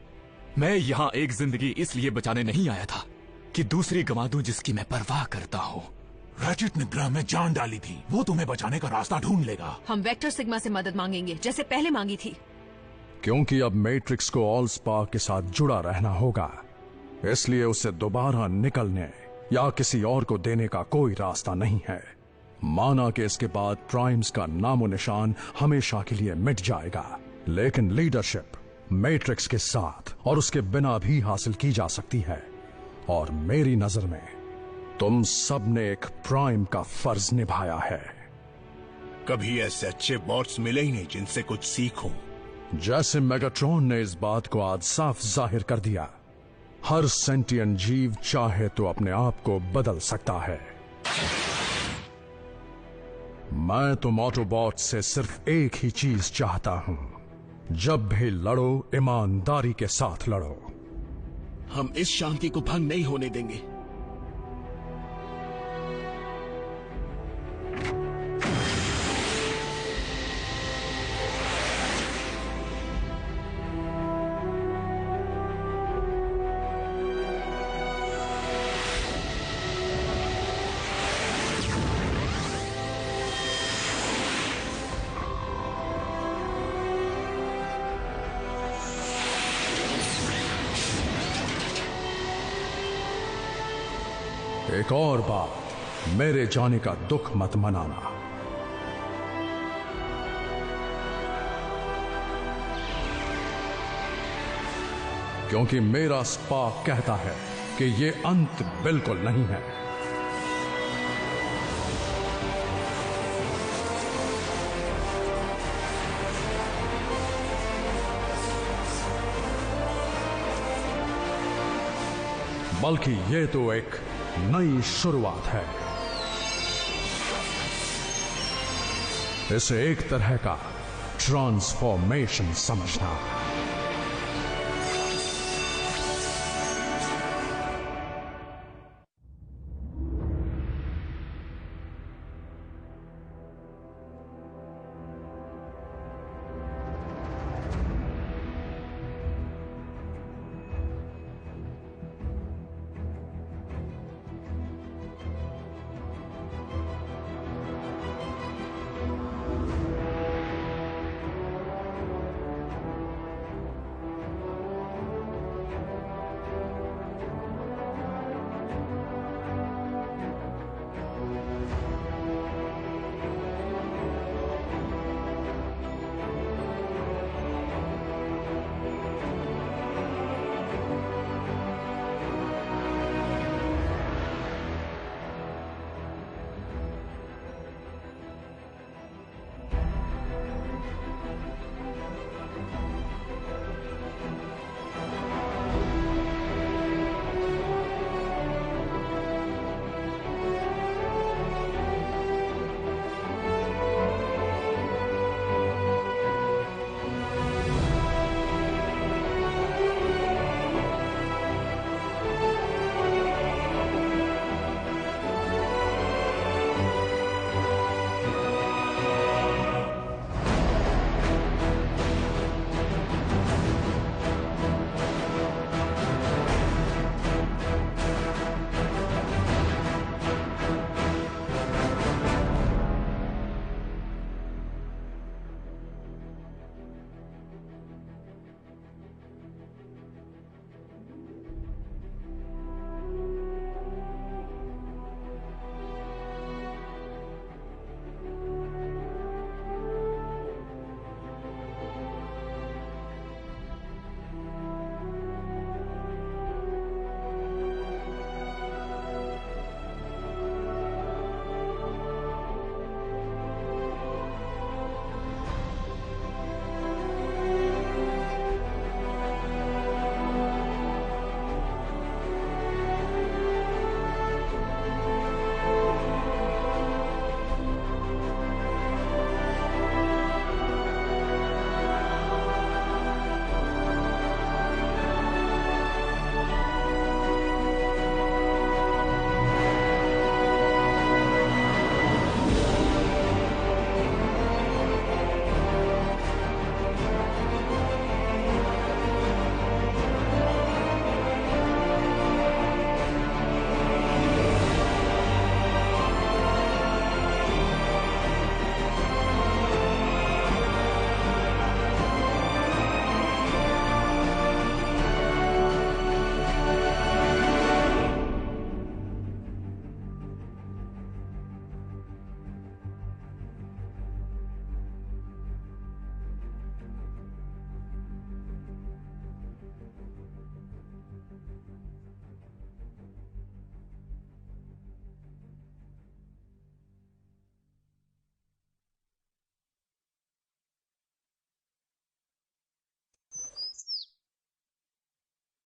मैं यहां एक जिंदगी इसलिए बचाने नहीं आया था कि दूसरी गंवा दूं जिसकी मैं परवाह करता हूं। रैचेट ने ग्रह में जान डाली थी, वो तुम्हें बचाने का रास्ता ढूंढ लेगा। हम वेक्टर सिग्मा से मदद मांगेंगे जैसे पहले मांगी थी। क्योंकि अब मैट्रिक्स को ऑलस्पार्क के साथ जुड़ा रहना होगा, इसलिए उसे दोबारा निकलने या किसी और को देने का कोई रास्ता नहीं है। माना कि इसके बाद प्राइम्स का नामो निशान हमेशा के लिए मिट जाएगा, लेकिन लीडरशिप मैट्रिक्स के साथ और उसके बिना भी हासिल की जा सकती है। और मेरी नजर में तुम सब ने एक प्राइम का फर्ज निभाया है। कभी ऐसे अच्छे बॉट्स मिले ही नहीं जिनसे कुछ सीखूं। जैसे मेगाट्रॉन ने इस बात को आज साफ जाहिर कर दिया, हर सेंटियन जीव चाहे तो अपने आप को बदल सकता है। मैं तुम ऑटोबॉट से सिर्फ एक ही चीज चाहता हूं, जब भी लड़ो ईमानदारी के साथ लड़ो। हम इस शांति को भंग नहीं होने देंगे। एक और बात, मेरे जाने का दुख मत मनाना। क्योंकि मेरा स्पार्क कहता है कि ये अंत बिल्कुल नहीं है। बल्कि ये तो एक नई शुरुआत है। इसे एक तरह का ट्रांसफॉर्मेशन समझना।